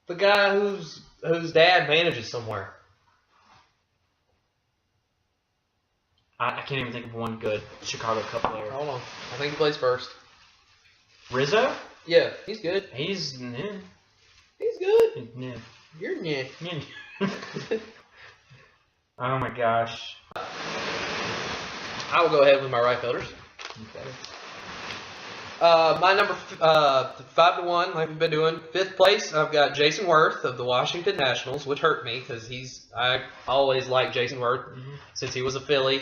The guy whose dad manages somewhere. I can't even think of one good Chicago Cup player. Hold on. I think he plays first. Rizzo? Yeah, he's good. He's He's good. yeah. You're yeah. Oh my gosh. I will go ahead with my right fielders. Okay. My number 5-1, like we've been doing. 5th place, I've got Jason Worth of the Washington Nationals, which hurt me because I always liked Jason Worth since he was a Philly.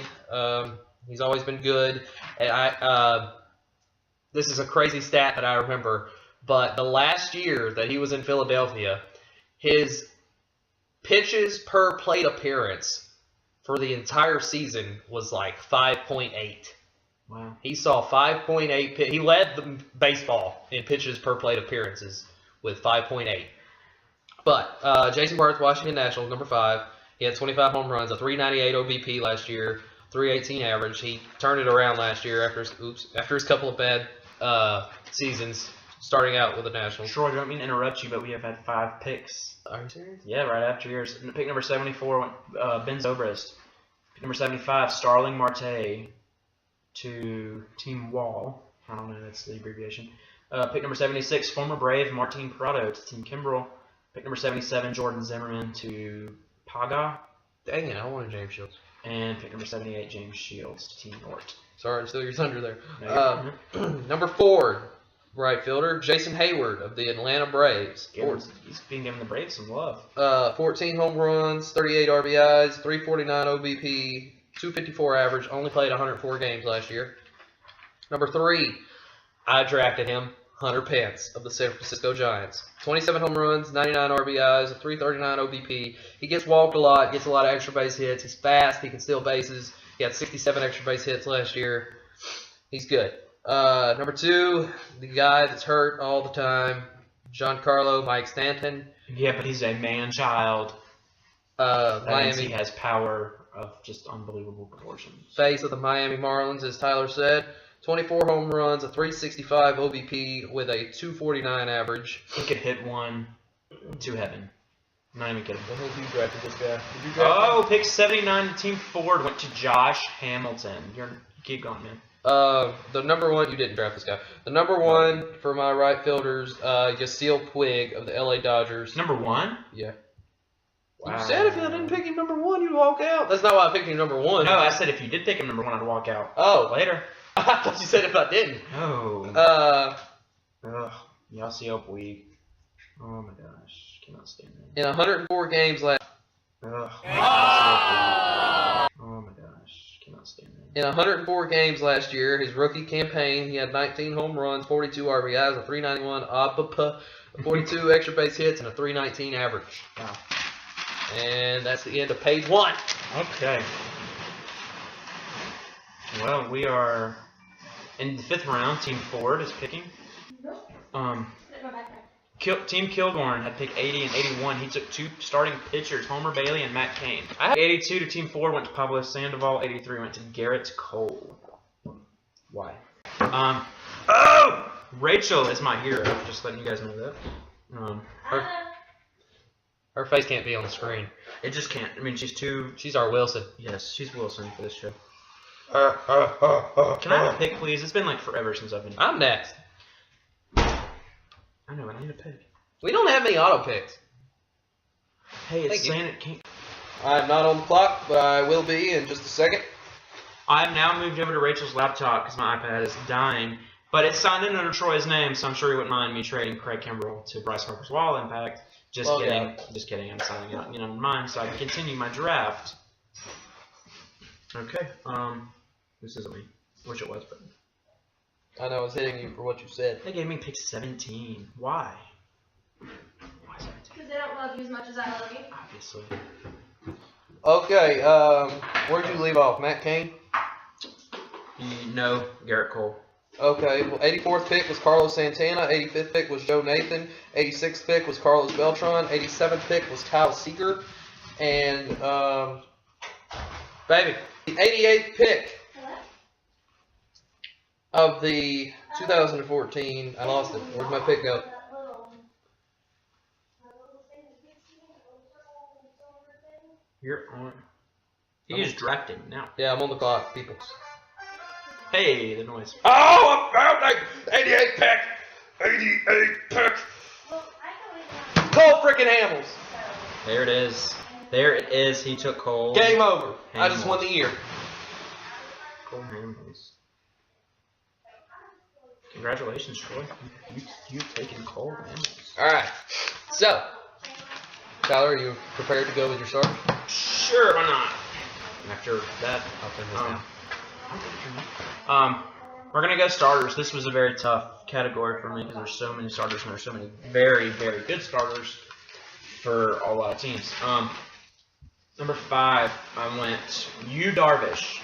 He's always been good. And this is a crazy stat that I remember, but the last year that he was in Philadelphia, his pitches per plate appearance for the entire season was like 5.8. Wow. He saw 5.8. He led the baseball in pitches per plate appearances with 5.8. But Jason Worth, Washington Nationals, number 5. He had 25 home runs, a 398 OBP last year, 318 average. He turned it around last year after his couple of bad seasons, starting out with the Nationals. Troy, I don't mean to interrupt you, but we have had 5 picks. Are you serious? Yeah, right after yours. Pick number 74 went Ben Zobrist. Pick number 75, Starling Marte to Team Wall. I don't know, that's the abbreviation. Pick number 76, former Brave Martin Prado to Team Kimbrell. Pick number 77, Jordan Zimmerman to Paga. Dang it, I wanted James Shields. And pick number 78, James Shields to Team Nort. Sorry, still your thunder there. No, Number 4, right fielder, Jason Hayward of the Atlanta Braves. He's been giving the Braves some love. 14 home runs, 38 RBIs, 349 OBP, 254 average, only played 104 games last year. Number 3, I drafted him, Hunter Pence of the San Francisco Giants. 27 home runs, 99 RBIs, a 339 OBP. He gets walked a lot, gets a lot of extra base hits. He's fast, he can steal bases. He had 67 extra base hits last year. He's good. Number 2, the guy that's hurt all the time, Giancarlo Mike Stanton. Yeah, but he's a man-child. That means Miami he has power of just unbelievable proportions. face of the Miami Marlins, as Tyler said. 24 home runs, a 365 OBP with a 249 average. He could hit one to heaven. Not even kidding. I think you drafted this guy. Did you draft him? Oh, pick 79 to Team Ford went to Josh Hamilton. Keep going, man. The number 1, you didn't draft this guy. The number 1 for my right fielders, Yasiel Puig of the LA Dodgers. Number 1? Yeah. Wow. You said if I didn't pick him number 1, you'd walk out. That's not why I picked him number 1. No, I said if you did pick him number 1, I'd walk out. Oh. Later. I thought you said if I didn't. Oh. Ugh. Yasiel Puig. Oh my gosh. Cannot stand that. In 104 games last. Ugh. Yasiel Puig. Oh my gosh. Cannot stand that. In 104 games last year, his rookie campaign, he had 19 home runs, 42 RBIs, a 391 OBP, 42 extra base hits, and a 319 average. Wow. And that's the end of page 1. Okay. Well, we are in the 5th round. Team Ford is picking. Team Kilgorn had picked 80 and 81. He took 2 starting pitchers, Homer Bailey and Matt Cain. 82 to Team Ford went to Pablo Sandoval. 83 went to Garrett Cole. Why? Oh! Rachel is my hero. Just letting you guys know that. Her face can't be on the screen. It just can't. I mean, she's too. She's our Wilson. Yes, she's Wilson for this show. Can I have a pick, please? It's been like forever since I've been. I'm next. I know, but I need a pick. We don't have many auto picks. Hey, it's Thank you. saying it can't. I'm not on the clock, but I will be in just a second. I've now moved over to Rachel's laptop because my iPad is dying, but it's signed in under Troy's name, so I'm sure he wouldn't mind me trading Craig Kimbrell to Bryce Harper's Wall Impact. Just Well, kidding. yeah. Just kidding. I'm signing it, on mine, so I can continue my draft. Okay. This isn't me. Wish it was, but I know I was hitting you for what you said. they gave me pick 17. Why? Why 17? Because they don't love you as much as I love you. Obviously. Okay, where'd you leave off? Matt Cain? No, Garrett Cole. Okay, well, 84th pick was Carlos Santana. 85th pick was Joe Nathan. 86th pick was Carlos Beltran. 87th pick was Kyle Seeger. And, baby, the 88th pick. Hello? of the 2014. I lost it. Where'd my pick go? You're on. He is drafting now. Yeah, I'm on the clock, people. Hey, the noise. Oh, I'm found 88 pick. 88 pick. Cole freaking Hamels. There it is. There it is. He took Cole. Game over. I Hamels. just won the year. Cole Hamels. Congratulations, Troy. You've taken Cole Hamels. All right. So, Tyler, are you prepared to go with your start? Sure, why not? After that, I'll turn this down. We're gonna go starters. This was a very tough category for me because there's so many starters and there's so many very, very good starters for a lot of teams. Number 5, I went Yu Darvish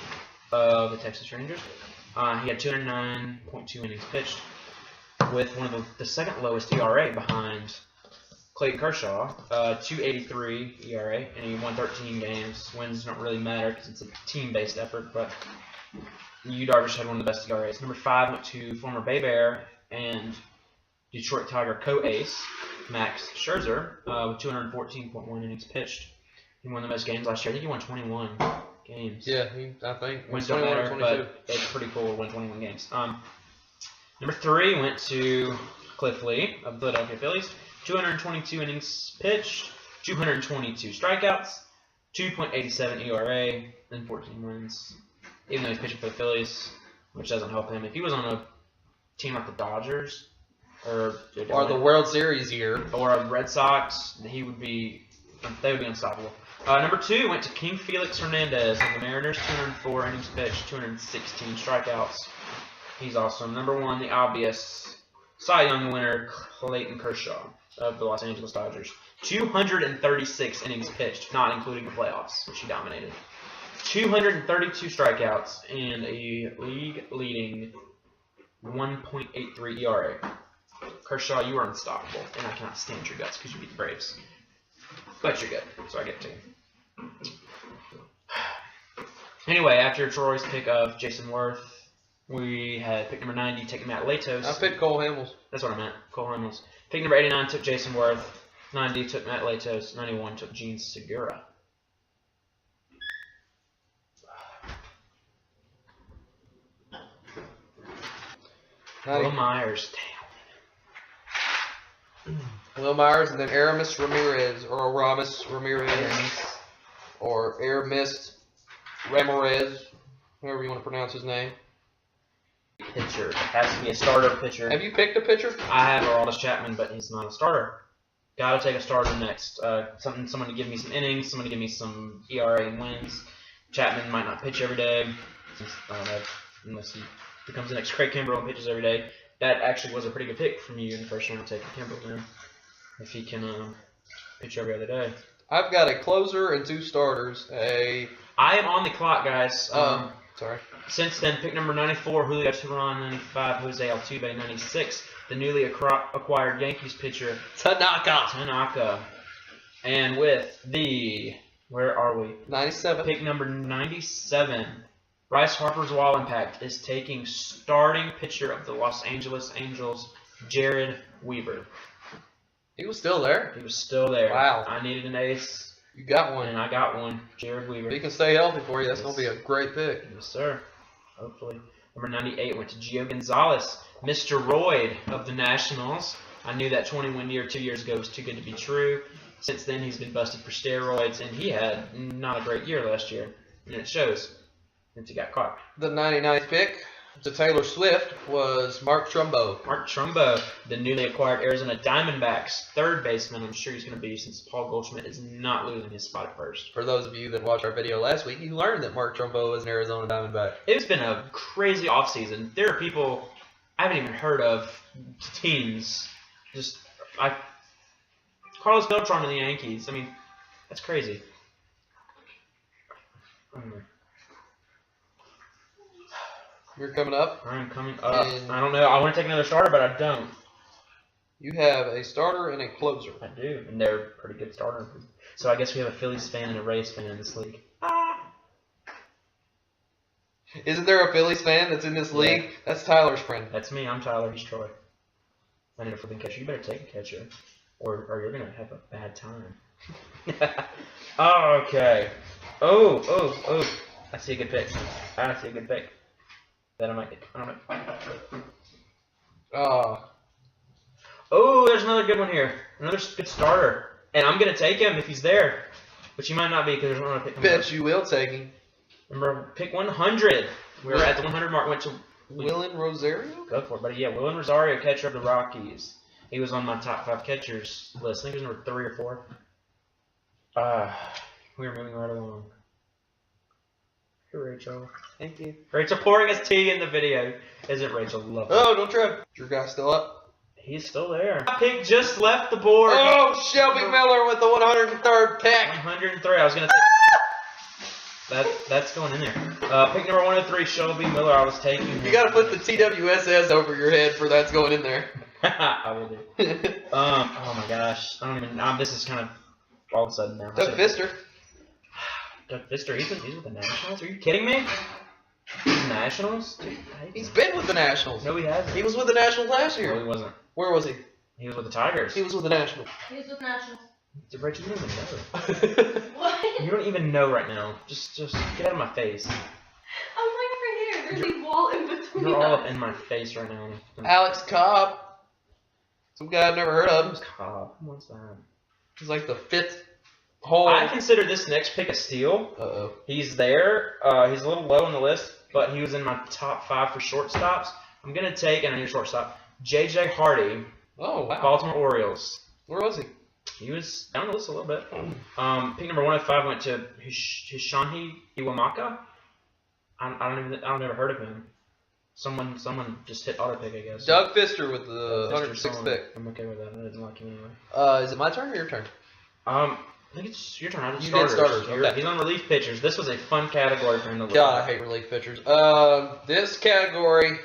of the Texas Rangers. He had 209.2 innings pitched with one of the second lowest ERA behind Clayton Kershaw, 2.83 ERA, and he won 13 games. Wins don't really matter because it's a team-based effort, but Yu Darvish had one of the best ERAs. Number 5 went to former Bay Bear and Detroit Tiger co-ace Max Scherzer with 214.1 innings pitched. He won the most games last year. I think he won 21 games. Yeah, I think. Wins don't matter, 22. but it's pretty cool to win 21 games. Number 3 went to Cliff Lee of the Philadelphia Phillies. 222 innings pitched, 222 strikeouts, 2.87 ERA, and 14 wins. Even though he's pitching for the Phillies, which doesn't help him. If he was on a team like the Dodgers or the World Series year, or the Red Sox, they would be unstoppable. Number 2 went to King Felix Hernandez of the Mariners. 204 innings pitched, 216 strikeouts. He's awesome. Number 1, the obvious Cy Young winner, Clayton Kershaw of the Los Angeles Dodgers. 236 innings pitched, not including the playoffs, which he dominated. 232 strikeouts and a league-leading 1.83 ERA. Kershaw, you are unstoppable, and I cannot stand your guts because you beat the Braves. But you're good, so I get to. Anyway, after Troy's pick of Jason Worth, we had pick number 90 taking Matt Latos. I picked Cole Hamels. That's what I meant, Cole Hamels. Pick number 89 took Jason Worth. 90 took Matt Latos. 91 took Gene Segura. Will Myers, damn. Will Myers, and then Aramis Ramirez, or Aramis Ramirez, or Aramis Ramirez, however you want to pronounce his name. Pitcher. It has to be a starter pitcher. Have you picked a pitcher? I have Aroldis Chapman, but he's not a starter. Gotta take a starter next. Someone to give me some innings, someone to give me some ERA and wins. Chapman might not pitch every day. I don't know, unless he becomes the next Craig Kimbrell and pitches every day. That actually was a pretty good pick from you in the first round, taking Kimbrell there. If he can pitch every other day. I've got a closer and 2 starters. I am on the clock, guys. Sorry. Since then, pick number 94, Julio Teheran, 95, Jose Altuve, 96. The newly acquired Yankees pitcher, Tanaka. And with the, where are we? 97. Pick number 97, Bryce Harper's Wall Impact is taking starting pitcher of the Los Angeles Angels, Jared Weaver. He was still there. He was still there. Wow. I needed an ace, You got one. and I got one, Jared Weaver. If he can stay healthy for you, that's going to be a great pick. Yes, sir. Hopefully. Number 98 went to Gio Gonzalez, Mr. Royd of the Nationals. I knew that 20-win year 2 years ago was too good to be true. Since then, he's been busted for steroids, and he had not a great year last year. And it shows since he got caught. The 99th pick to Taylor Swift was Mark Trumbo. Mark Trumbo, the newly acquired Arizona Diamondbacks third baseman. I'm sure he's going to be, since Paul Goldschmidt is not losing his spot at first. For those of you that watched our video last week, you learned that Mark Trumbo is an Arizona Diamondback. It's been a crazy offseason. There are people I haven't even heard of, teams. Carlos Beltran to the Yankees. I mean, that's crazy. You're coming up. I'm coming up. I don't know. I want to take another starter, but I don't. You have a starter and a closer. I do, and they're pretty good starters. So I guess we have a Phillies fan and a Rays fan in this league. Isn't there a Phillies fan that's in this league? Yeah. That's Tyler's friend. That's me. I'm Tyler. He's Troy. I need a flipping catcher. You better take a catcher, or you're gonna have a bad time. Okay. Oh. I see a good pick. That I might get. I don't know. Oh, there's another good one here. Another good starter. And I'm going to take him if he's there. But you might not be because there's one to pick him Bet up. you will take him. Remember, pick 100. We were at the 100 mark. Went to Willen Rosario? Go for it, buddy. Yeah, Willen Rosario, catcher of the Rockies. He was on my top 5 catchers list. I think he was number 3 or 4. We are moving right along. Hey, Rachel. Thank you. Rachel pouring us tea in the video. Isn't Rachel lovely? Oh, don't trip. Is your guy still up? He's still there. My pick just left the board. Oh, Shelby Miller with the 103rd pick. 103. I was going to take that's going in there. Pick number 103, Shelby Miller. I was taking him. You got to put the TWSS over your head for that's going in there. I will do. Oh my gosh. I don't even. This is kind of all of a sudden now. Doug Fister. Doug Fister. He's with the Nationals. Are you kidding me? Nationals? Dude, He's been with the Nationals. No, he hasn't. He was with the Nationals last year. No, he wasn't. Where was he? He was with the Tigers. He was with the Nationals. He was with Nationals. Rachel, you don't even know. What? You don't even know right now. Just get out of my face. I'm like right here. There's a wall in between You're all us. up in my face right now. Alex Cobb. Some guy I've never heard of. Who's Cobb? What's that? He's like the 5th hole. I consider this next pick a steal. Uh-oh. He's there. He's a little low on the list, but he was in my top 5 for shortstops. I'm going to take, and I need a shortstop, J.J. Hardy, Oh, wow. Baltimore Orioles. Where was he? He was down the list a little bit. Pick number 105 went to Hishanhi Iwamaka. I've never heard of him. Someone just hit auto pick, I guess. Doug Fister with the Fister, 106th someone- pick. I'm okay with that. I didn't like him anyway. Is it my turn or your turn? I think it's your turn. I did You did starters. starters, okay. He's on relief pitchers. This was a fun category for him to look God, at. I hate relief pitchers. This category,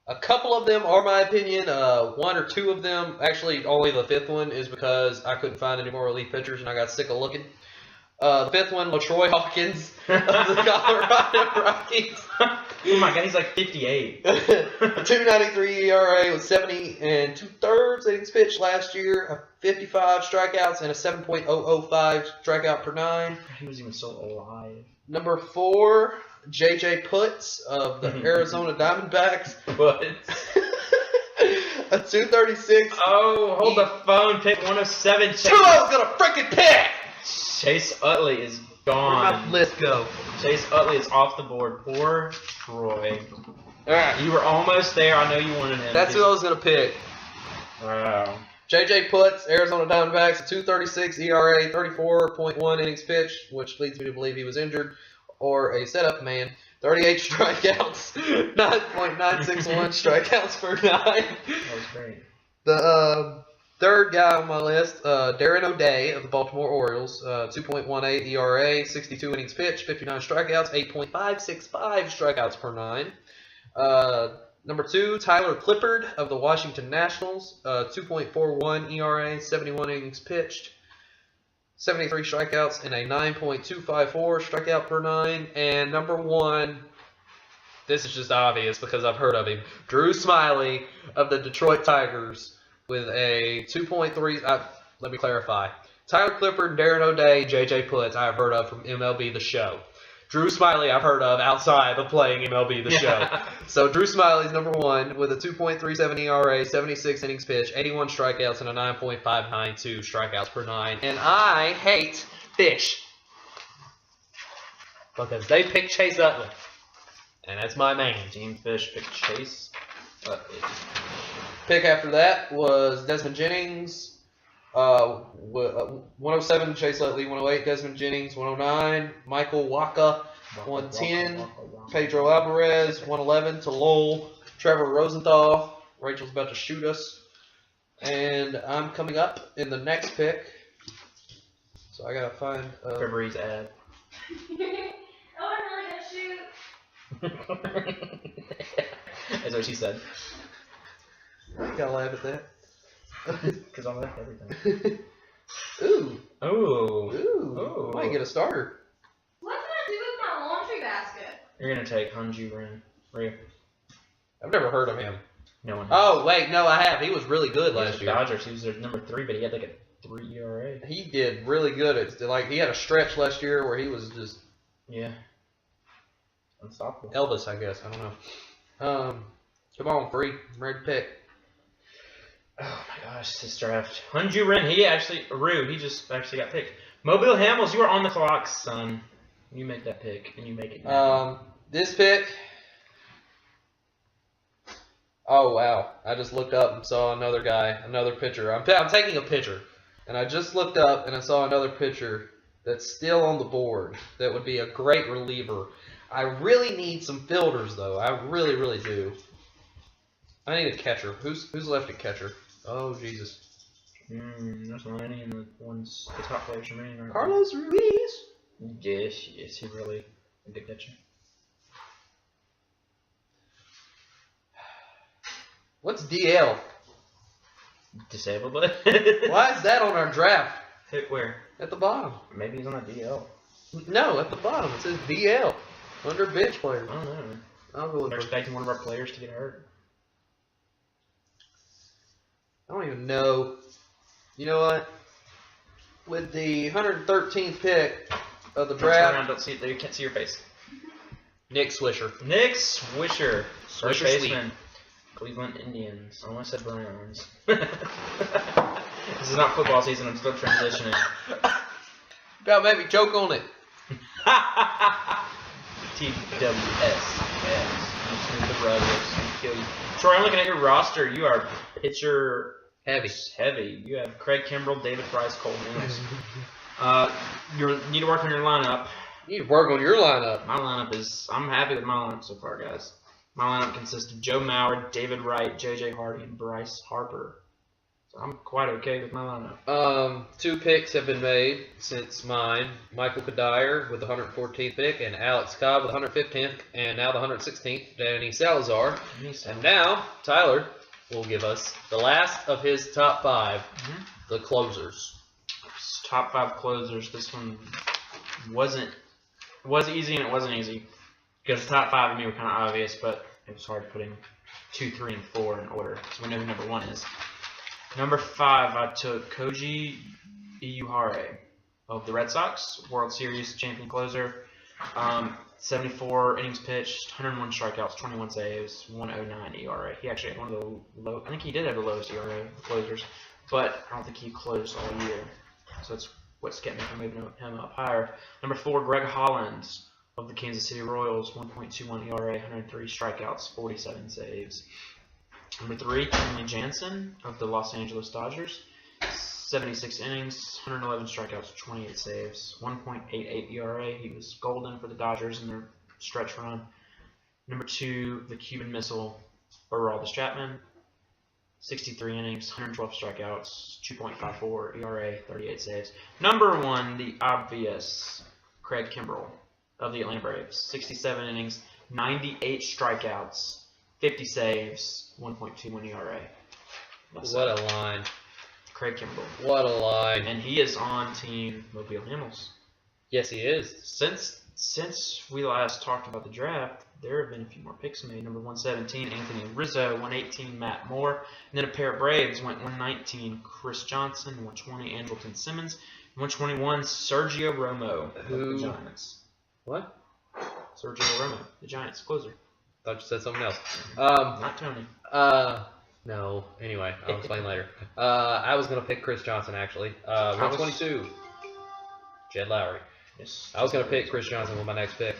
a couple of them are my opinion. 1 or 2 of them, actually only the 5th one, is because I couldn't find any more relief pitchers and I got sick of looking. The 5th one, LaTroy Hawkins of the Colorado Rockies. Oh my God, he's like 58. A 2.93 ERA with 70 2/3 innings pitched last year, 55 strikeouts, and a 7.005 strikeout per 9. He was even still alive. Number 4, J.J. Putz of the Arizona Diamondbacks. But A 236. oh, hold the phone. Pick 107. Who I was gonna freaking pick? Chase Utley is Where'd my gone. list go? Chase Utley is off the board. Poor Troy. All right, You were almost there. I know you wanted him. that's who I was gonna pick. Wow. J.J. Putz, Arizona Diamondbacks, a 2.36 ERA, 34.1 innings pitched, which leads me to believe he was injured or a setup man. 38 strikeouts, 9.961 strikeouts per 9. That was great. The third guy on my list, Darren O'Day of the Baltimore Orioles, 2.18 ERA, 62 innings pitched, 59 strikeouts, 8.565 strikeouts per 9. Number 2, Tyler Clippard of the Washington Nationals, 2.41 ERA, 71 innings pitched, 73 strikeouts, and a 9.254 strikeout per 9. And number 1, this is just obvious because I've heard of him, Drew Smiley of the Detroit Tigers with a 2.3. Let me clarify. Tyler Clippard, Darren O'Day, J.J. Putz I have heard of from MLB The Show. Drew Smiley I've heard of outside of playing MLB The Show. So Drew Smiley's number 1 with a 2.37 ERA, 76 innings pitched, 81 strikeouts, and a 9.592 strikeouts per 9. And I hate fish because they picked Chase Utley, and that's my man. Team Fish picked Chase Utley. Pick after that was Desmond Jennings. 107 Chase Utley, 108 Desmond Jennings, 109 Michael Waka, 110 Pedro Alvarez, 111 to Lowell, Trevor Rosenthal. Rachel's about to shoot us, and I'm coming up in the next pick, so I gotta find. February's ad. Oh, I'm really gonna shoot. That's what she said. Gotta laugh at that. Because I'm like everything. Ooh, Ooh. ooh, Ooh. I might get a starter. What's that do with my laundry basket? You're gonna take Hanju Ren. Ryu. I've never heard of him. No one. Oh wait, no, I have. He was really good He was last with year. Dodgers. He was their number 3, but he had like a 3 ERA. He did really good. He had a stretch last year where he was just Yeah. Unstoppable. Elvis, I guess. I don't know. Come on, Free. I'm ready to pick. Oh my gosh, this draft. Hanju Ren, he just actually got picked. Mobile Hamels, you are on the clock, son. You make that pick, and you make it. This pick. Oh wow! I just looked up and saw another guy, another pitcher. I'm taking a pitcher, and I just looked up and I saw another pitcher that's still on the board. That would be a great reliever. I really need some fielders though. I really, really do. I need a catcher. Who's left at catcher? Oh Jesus! There's not any in the top players remaining. Right? Carlos Ruiz. Yes, he really a good catcher. What's DL? Disabled. Why is that on our draft? Hit where? At the bottom. Maybe he's on a DL. No, at the bottom it says DL under bench players. I don't know. I'll go They're expecting one of our players to get hurt. I don't even know. You know what? With the 113th pick of the Turn draft, around, don't see it. You can't see your face. Nick Swisher. Nick Swisher, first Swisher baseman, Cleveland Indians. I almost said Browns. This is not football season. I'm still transitioning. About made me choke on it. TWS. Yes. I'm the brothers. Kill you. Troy, I'm looking at your roster. You are pitcher heavy. You have Craig Kimbrell, David Price, Cole Mills. You need to work on your lineup. You need to work on your lineup. My lineup is, I'm happy with my lineup so far, guys. My lineup consists of Joe Mauer, David Wright, J.J. Hardy, and Bryce Harper. So I'm quite okay with my lineup. 2 picks have been made since mine. Michael Kadire with the 114th pick, and Alex Cobb with the 115th, and now the 116th, Danny Salazar. And now, Tyler will give us the last of his top 5, the closers. Top 5 closers. This one wasn't easy, and it wasn't easy. Because the top 5 of me were kind of obvious, but it was hard putting 2, 3, and 4 in order. So we know who number 1 is. Number 5, I took Koji Iyuhara of the Red Sox, World Series champion closer. 74 innings pitched, 101 strikeouts, 21 saves, 109 ERA. He actually had one of the low. I think he did have the lowest ERA of closers, but I don't think he closed all year. So that's what's kept me from moving him up higher. Number 4, Greg Holland of the Kansas City Royals, 1.21 ERA, 103 strikeouts, 47 saves. Number 3, Kenley Jansen of the Los Angeles Dodgers, 76 innings, 111 strikeouts, 28 saves, 1.88 ERA. He was golden for the Dodgers in their stretch run. Number 2, the Cuban Missile, Aroldis Chapman, 63 innings, 112 strikeouts, 2.54 ERA, 38 saves. Number 1, the obvious Craig Kimbrell of the Atlanta Braves, 67 innings, 98 strikeouts, 50 saves, 1.21 ERA. What a line. Craig Kimbrell. What a line. And he is on Team Mobile Hamels. Yes, he is. Since we last talked about the draft, there have been a few more picks made. Number 117, Anthony Rizzo. 118, Matt Moore. And then a pair of Braves went 119, Chris Johnson. 120, Andrelton Simmons. 121, Sergio Romo of the Giants. What? Sergio Romo, the Giants closer. Thought you said something else. Not Tony. No. Anyway, I'll explain later. I was gonna pick Chris Johnson actually. 122. Jed Lowry. Yes. I was gonna pick Chris Johnson with my next pick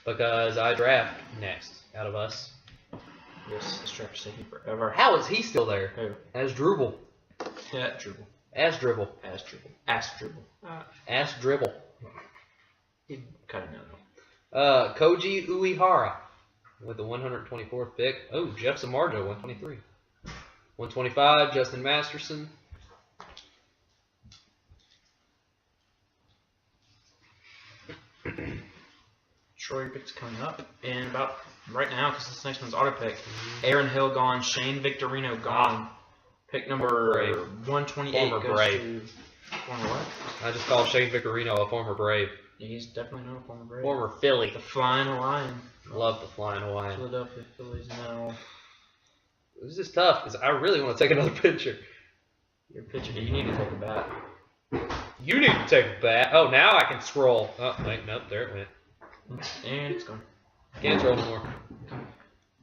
because I draft next out of us. Yes, this draft is taking forever. How is he still there? Who? As Dribble. Yeah, Dribble. As Dribble. Ass Dribble. Ass Dribble. As Dribble. He cut it out. Koji Uehara with the 124th pick. Oh, Jeff Samardzija, 123. 125, Justin Masterson. Troy picks coming up, and about right now, because this next one's auto pick. Aaron Hill gone, Shane Victorino gone. Pick number Brave. 128 Former goes Brave. to former what? I just called Shane Victorino a former Brave. He's definitely not a former Brave. Former Philly. The Flying Hawaiian. Love the Flying Hawaiian. Philadelphia Phillies now. This is tough because I really want to take another picture. Your pitcher. You need to take a bat. You need to take a bat. Oh, now I can scroll. Oh, wait, nope, there it went. And it's gone. Can't scroll anymore.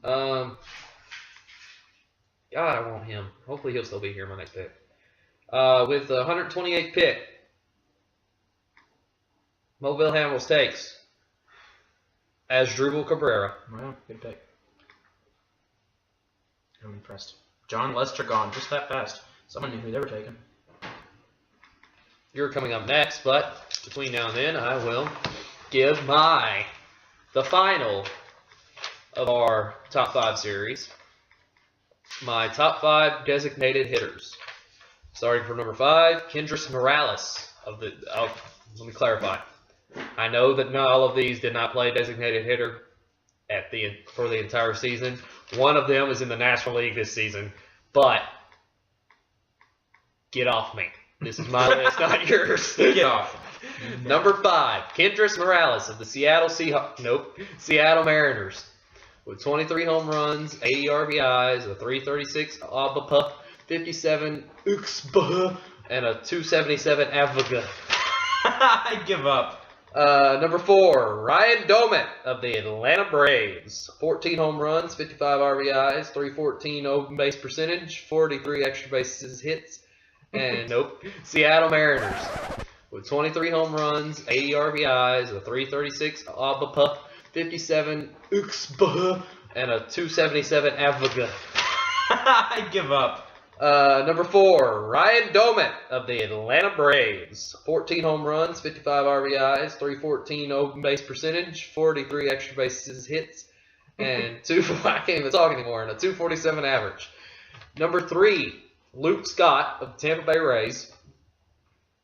God, I want him. Hopefully he'll still be here in my next pick. With the 128th pick, Mobile Hamels takes Asdrubal Cabrera. Wow, good pick. I'm impressed. John Lester gone just that fast. Someone knew who they were taking. You're coming up next, but between now and then, I will give the final of our top 5 series. My top 5 designated hitters. Starting from number 5, Kendrys Morales let me clarify. I know that not all of these did not play designated hitter for the entire season. One of them is in the National League this season, but get off me. This is my list, not yours. Get off. Number 5, Kendrys Morales of the Seattle Mariners. With 23 home runs, 80 RBIs, a 336 ABA, 57 UXBA, and a 277 AVGA. I give up. Number 4, Ryan Doumit of the Atlanta Braves. 14 home runs, 55 RBIs, 314 open base percentage, 43 extra bases hits, and Seattle Mariners. With 23 home runs, 80 RBIs, a 336 ABA, 57 UXBA, and a 277 AVGA. I give up. Number 4, Ryan Doumit of the Atlanta Braves. 14 home runs, 55 RBIs, 314 open base percentage, 43 extra bases hits, and I can't even talk anymore, and a 247 average. Number 3, Luke Scott of the Tampa Bay Rays.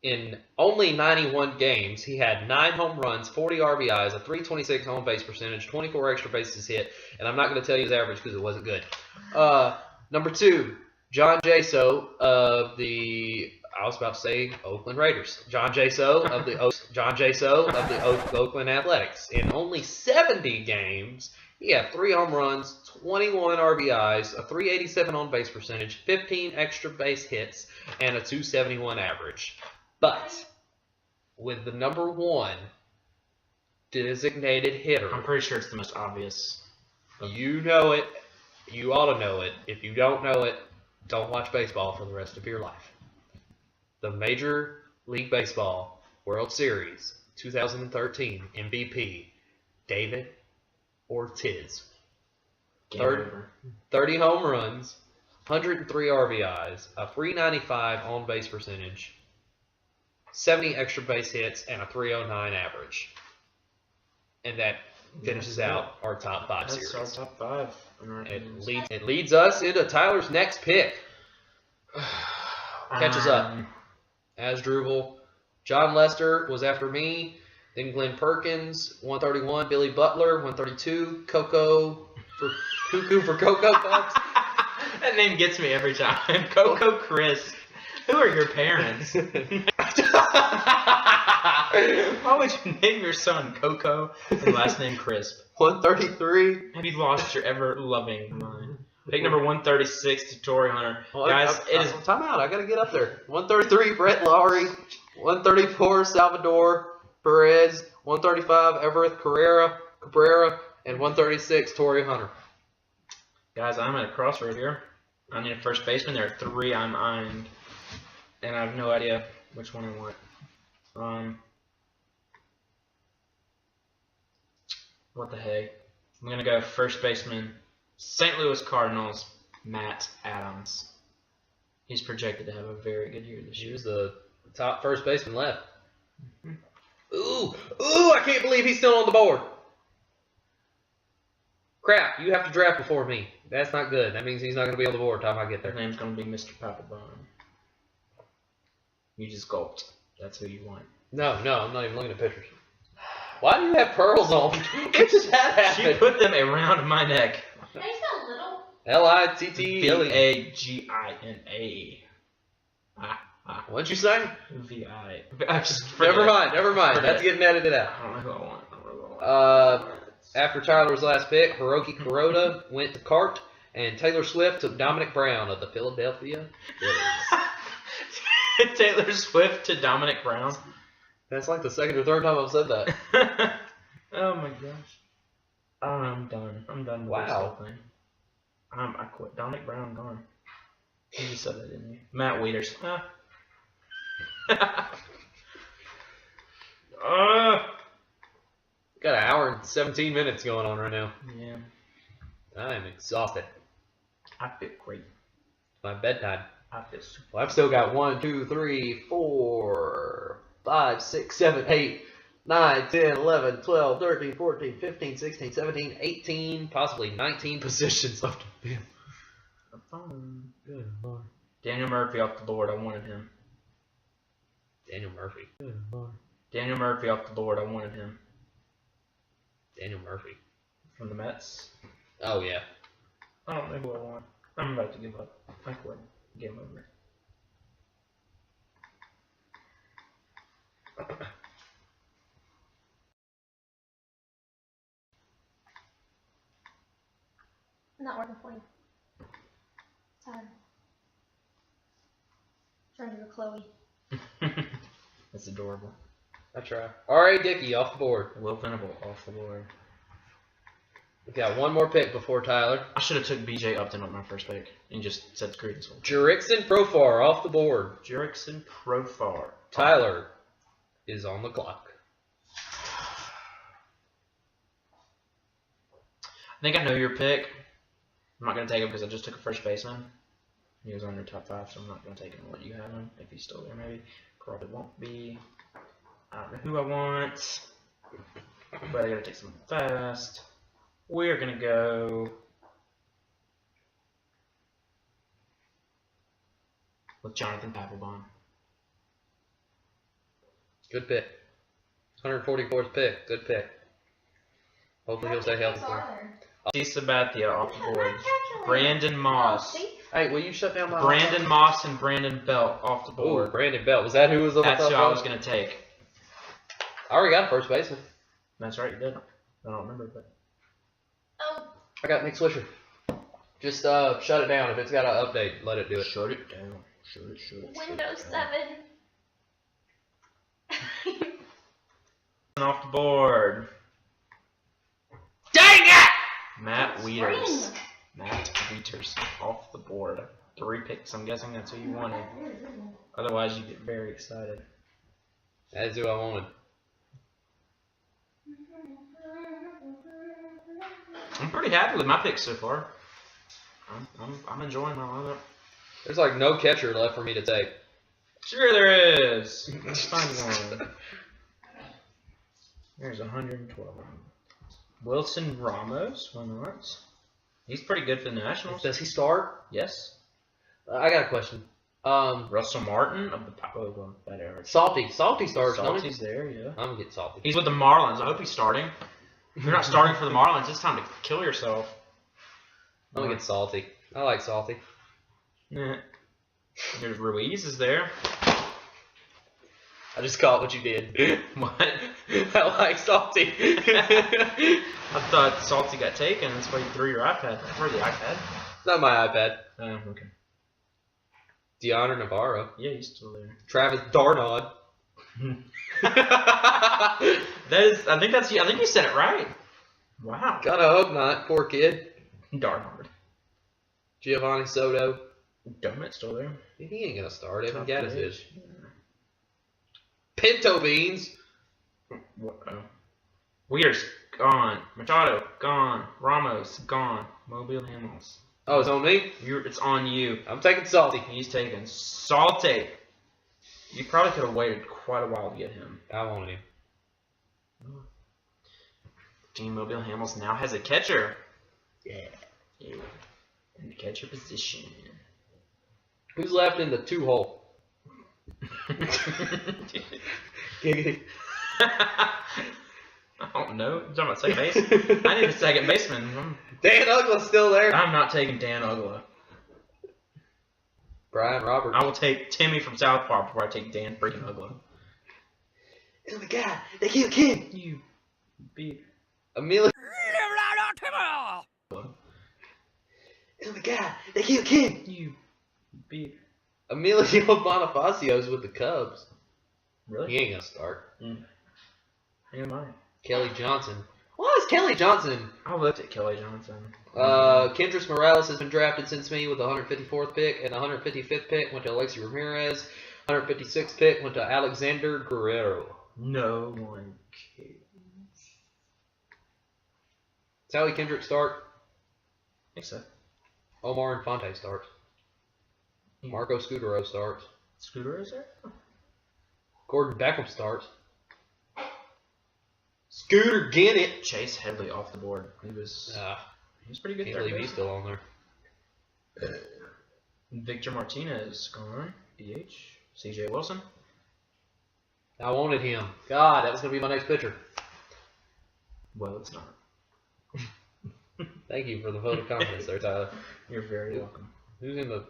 In only 91 games, he had 9 home runs, 40 RBIs, a 326 home base percentage, 24 extra bases hit, and I'm not going to tell you his average because it wasn't good. Number 2, John Jaso of the Oakland Raiders. John Jaso of the Oakland Athletics. In only 70 games, he had 3 home runs, 21 RBIs, a 387 on base percentage, 15 extra base hits, and a 271 average. But with the number 1 designated hitter, I'm pretty sure it's the most obvious. you know it. You ought to know it. If you don't know it, don't watch baseball for the rest of your life. The Major League Baseball World Series 2013 MVP, David Ortiz. 30 home runs, 103 RBIs, a 395 on base percentage, 70 extra base hits, and a 309 average. And that finishes out our top 5 series. That's our top 5. It leads us into Tyler's next pick. Catch us up. Asdrubal. John Lester was after me. Then Glenn Perkins, 131. Billy Butler, 132. Cuckoo for Cocoa Puffs. That name gets me every time. Coco Crisp. Who are your parents? Why would you name your son Coco and last name Crisp? 133. Have you lost your ever-loving mind? Pick number 136 to Torrey Hunter. Guys, it is... Time out. I got to get up there. 133, Brett Lowry. 134, Salvador Perez. 135, Everett Cabrera. And 136, Torrey Hunter. Guys, I'm at a crossroad here. I need a first baseman. There are 3 I'm eyeing. And I have no idea which one I want. What the heck? I'm going to go first baseman, St. Louis Cardinals, Matt Adams. He's projected to have a very good year this He year. was the top first baseman left. Ooh, I can't believe he's still on the board. Crap, you have to draft before me. That's not good. That means he's not going to be on the board by the time I get His there. name's going to be Mr. Papelbon. You just gulped. That's who you want. No, I'm not even looking at pictures. Why do you have pearls on? When does that She happen? put them around my neck. They sound little. Litttle. B-A-G-I-N-A. What'd you say? VI. I just Never mind. Forget That's it. getting edited out. I don't know who I want. After Tyler's last pick, Hiroki Kuroda went to Cart, and Taylor Swift took Dominic Brown of the Philadelphia Phillies. Taylor Swift to Dominic Brown. That's like the second or third time I've said that. Oh my gosh. Oh, I'm done. I'm done with this Wow. whole thing. I quit. Dominic Brown gone. You just said that, didn't you? Matt Wieters. Got an hour and 17 minutes going on right now. Yeah. I am exhausted. I feel great. My bedtime. I feel super. Well, I've still got 1, 2, 3, 4, 5, 6, 7, 8, 9, 10, 11, 12, 13, 14, 15, 16, 17, 18, possibly 19 positions left to fill. Good Lord. Daniel Murphy off the board. I wanted him. Daniel Murphy. Good Lord. Daniel Murphy off the board. I wanted him. Daniel Murphy. From the Mets. Oh, yeah. I don't know who I want. I'm about to give up. I quit. Game over. Not working for you. Trying to do a Chloe. That's adorable. I try. R.A. Dickey off the board. Will Venable off the board. We got one more pick before Tyler. I should have took B.J. Upton on my first pick and just said screw this whole thing. Jurickson Profar off the board. Jurickson Profar. Tyler is on the clock. I think I know your pick. I'm not going to take him because I just took a first baseman. He was on your top 5, so I'm not going to take him and let you have him. If he's still there, maybe. Probably won't be. I don't know who I want. But I got to take someone fast. We're going to go with Jonathan Papelbon. Good pick. 144th pick. Good pick. Hopefully he'll stay healthy. C. Sabathia off the board. Brandon Moss. Hey, will you shut down my... Brandon Moss and Brandon Belt off the Ooh, board. Brandon Belt. Was that who was on the That's top who I one? was going to take. I already got a first baseman. That's right, you did. I don't remember, but. Oh, I got Nick Swisher. Just shut it down. If it's got an update, let it do it. Shut it down. Shut it. Windows 7. Off the board. Dang it! Matt Wieters. Spring. Matt Wieters off the board. 3 picks. I'm guessing that's who you wanted. Otherwise, you get very excited. That's who I wanted. I'm pretty happy with my picks so far. I'm enjoying my lineup. There's like no catcher left for me to take. Sure there is. Let's find one. There's 112. Wilson Ramos. Why not? He's pretty good for the Nationals. Does he start? Yes. I got a question. Russell Martin of the bad average. Salty starts. don't he? Salty's there, yeah. I'm gonna get Salty. He's with the Marlins. I hope he's starting. If you're not starting for the Marlins, it's time to kill yourself. I'm gonna get Salty. I like Salty. Yeah. There's Ruiz is there. I just caught what you did. What? I like Salty. I thought Salty got taken. That's why you threw your iPad. Or the iPad. Not my iPad. Oh, okay. Deanna Navarro. Yeah, he's still there. Travis Darnod. I think you said it right. Wow. Gotta hope not. Poor kid. Darnard. Giovanni Soto. Dermot's still there. He ain't gonna start. Evan Top Gaddis page. is. Pinto beans. What? Oh. Weir's gone. Machado gone. Ramos gone. Mobile Hamels. Oh, it's on me? It's on you. I'm taking Salty. He's taken Salty. You probably could have waited quite a while to get him. I wanted him. Team Mobile Hamels now has a catcher. Yeah. Yeah. In the catcher position. Who's left in the 2-hole? Giggity. I don't know. You're talking about second base? I need a second baseman. Dan Ugla's still there. I'm not taking Dan Ugla. Brian Roberts. I will take Timmy from South Park before I take Dan freaking Ugly. Oh my God, they killed King. You beat. Amelia. Oh my God, they killed King. You beat. Emilio Bonifacio's with the Cubs. Really? He ain't gonna start. Who am I? Kelly Johnson. Why is Kelly Johnson? I looked at Kelly Johnson. Kendrys Morales has been drafted since me with the 154th pick, and the 155th pick went to Alexi Ramirez. 156th pick went to Alexander Guerrero. No one cares. Sally Kendrick start. I think so. Omar Infante starts. Marco Scudero starts. Scooter is there? Gordon Beckham starts. Scooter Gennett. Chase Headley off the board. He was pretty good Can't there. believe he's still on there. Victor Martinez gone. DH. CJ Wilson. I wanted him. God, that was going to be my next pitcher. Well, it's not. Thank you for the vote of confidence there, Tyler. You're very welcome. Who's in the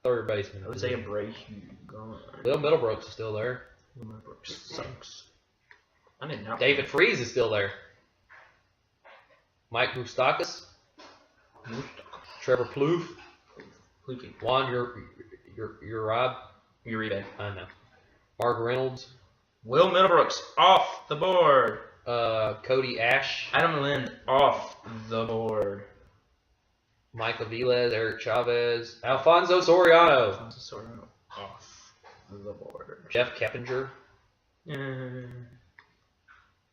third baseman? I would say Abreu gone. Bill Middlebrooks is still there. Brooks sucks. I didn't know. David Freese is still there. Mike Moustakas. Trevor Plouffe. Lukey. Juan Uribe. Uribe. I know. Mark Reynolds. Will Middlebrooks off the board. Cody Ash. Adam Lynn off the board. Mike Aviles. Eric Chavez. Alfonso Soriano. Off the board. Jeff Keppinger.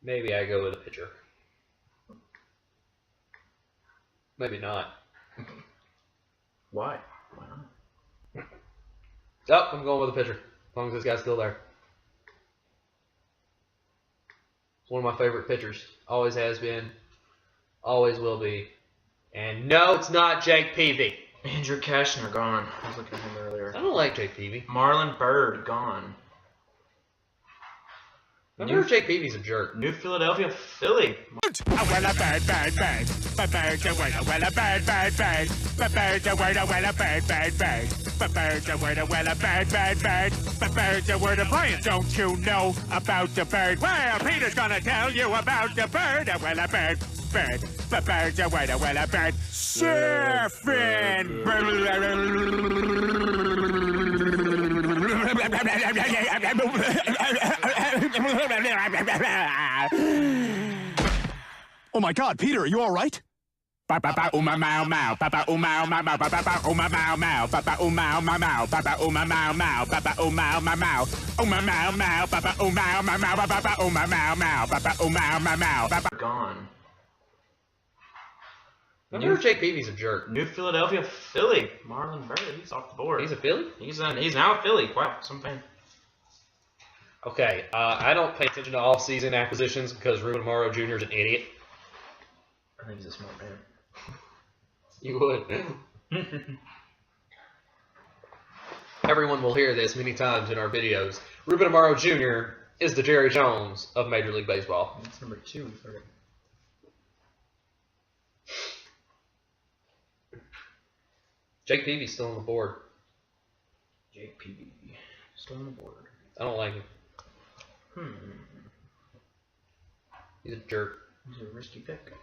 Maybe I go with a pitcher. Maybe not. Why? Why not? Oh, I'm going with a pitcher. As long as this guy's still there. It's one of my favorite pitchers. Always has been. Always will be. And no, it's not Jake Peavy. Andrew Kashner gone. I was looking at him earlier. I don't like Jake Peavy. Marlon Byrd gone. I heard Jake Peavy's a jerk. New Philadelphia Philly. Well, a bird, bird, bird. A bird, a word, a well, a bird, bird, bird. A bird, a word, a well, a bird, bird, bird. A bird, a word, a well, a bird, bird, bird. A bird, a word, a Brian, don't you know about the bird? Well, Peter's gonna tell you about the bird. A well, a bird, bird. A bird, a word, a well, a bird. Surfing. Oh my God, Peter, are you all right? Papa uma mau mau, papa uma mau mau, papa uma mau mau, papa uma mau mau, papa uma mau mau, papa uma mau mau, uma mau mau, papa uma mau mau, papa uma mau mau, papa uma mau mau, papa. Gone. I heard Jake Peavy's a jerk. New Philadelphia Philly. Marlon Byrd. He's off the board. He's a Philly? He's now a Philly. Wow, some fan. Okay, I don't pay attention to off-season acquisitions because Ruben Amaro Jr. is an idiot. I think he's a smart man. You would. Everyone will hear this many times in our videos. Ruben Amaro Jr. is the Jerry Jones of Major League Baseball. That's number 2. We've heard it. Jake Peavy's still on the board. Jake Peavy. Still on the board. I don't like him. He's a jerk. He's a risky pick.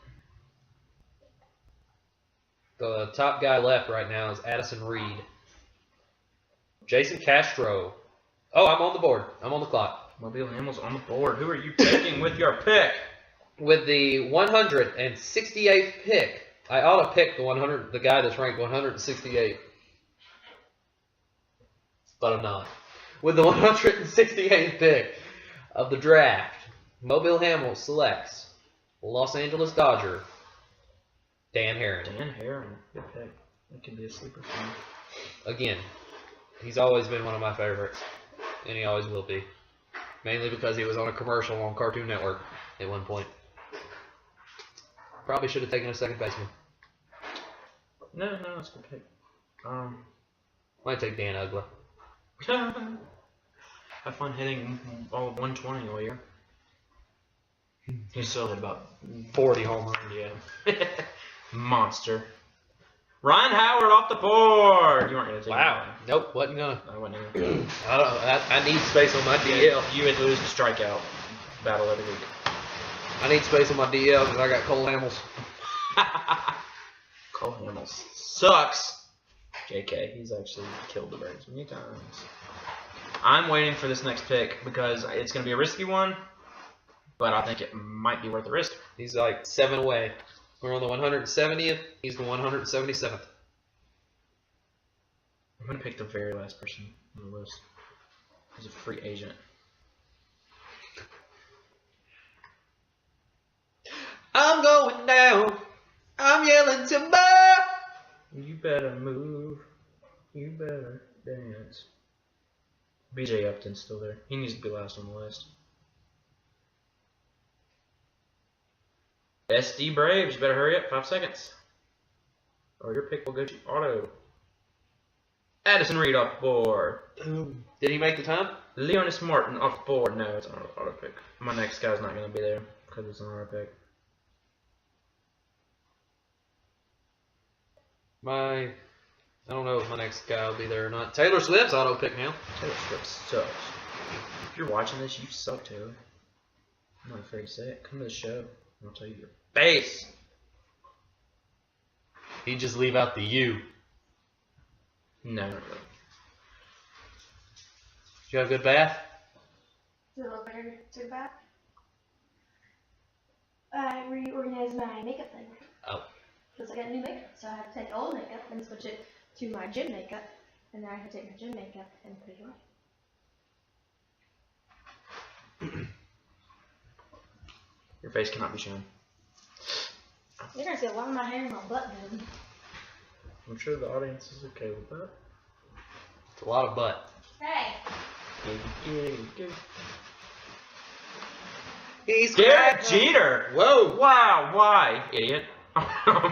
The top guy left right now is Addison Reed. Jason Castro. Oh, I'm on the board. I'm on the clock. Mobile Hamels on the board. Who are you taking with your pick? With the 168th pick, I ought to pick the guy that's ranked 168. But I'm not. With the 168th pick of the draft, Mobile Hamels selects Los Angeles Dodger, Dan Herron. Dan Herron. Good pick. That could be a sleeper for me. Again, he's always been one of my favorites, and he always will be. Mainly because he was on a commercial on Cartoon Network at one point. Probably should have taken a second baseman. No, that's a good pick. Might take Dan Ugla. Have fun hitting all 120 all year. He still hit about 40 home runs. Yeah. Monster. Ryan Howard off the board. You weren't gonna take Wow. him. Nope, wasn't gonna. I wasn't either. I don't know. I need space on my DL. You would lose the strikeout battle every week. I need space on my DL because I got Cole Hamels. Cole Hamels sucks. JK, he's actually killed the Braves many times. I'm waiting for this next pick because it's going to be a risky one, but I think it might be worth the risk. He's like 7 away. We're on the 170th. He's the 177th. I'm going to pick the very last person on the list. He's a free agent. I'm going down. I'm yelling timber. You better move. You better dance. BJ Upton's still there. He needs to be last on the list. SD Braves, you better hurry up. 5 seconds. Or your pick will go to auto. Addison Reed off board. Did he make the time? Leonis Martin off board. No, it's an auto pick. My next guy's not going to be there because it's an auto pick. I don't know if my next guy will be there or not. Taylor Swift's auto pick now. Taylor Swift sucks. If you're watching this, you suck, Taylor. I'm not afraid to say it. Come to the show, and I'll tell you your face. He just leave out the U. No, not really. Did you have a good bath? Is it a little better to back? I reorganized my makeup thing. Oh. Because I got new makeup, so I have to take old makeup and switch it to my gym makeup, and then I have to take my gym makeup and put it away. Your face cannot be shown. You're gonna see a lot of my hair and my butt then. I'm sure the audience is okay with that. It's a lot of butt. Hey! He's Derek Jeter! Whoa. Wow, why, idiot?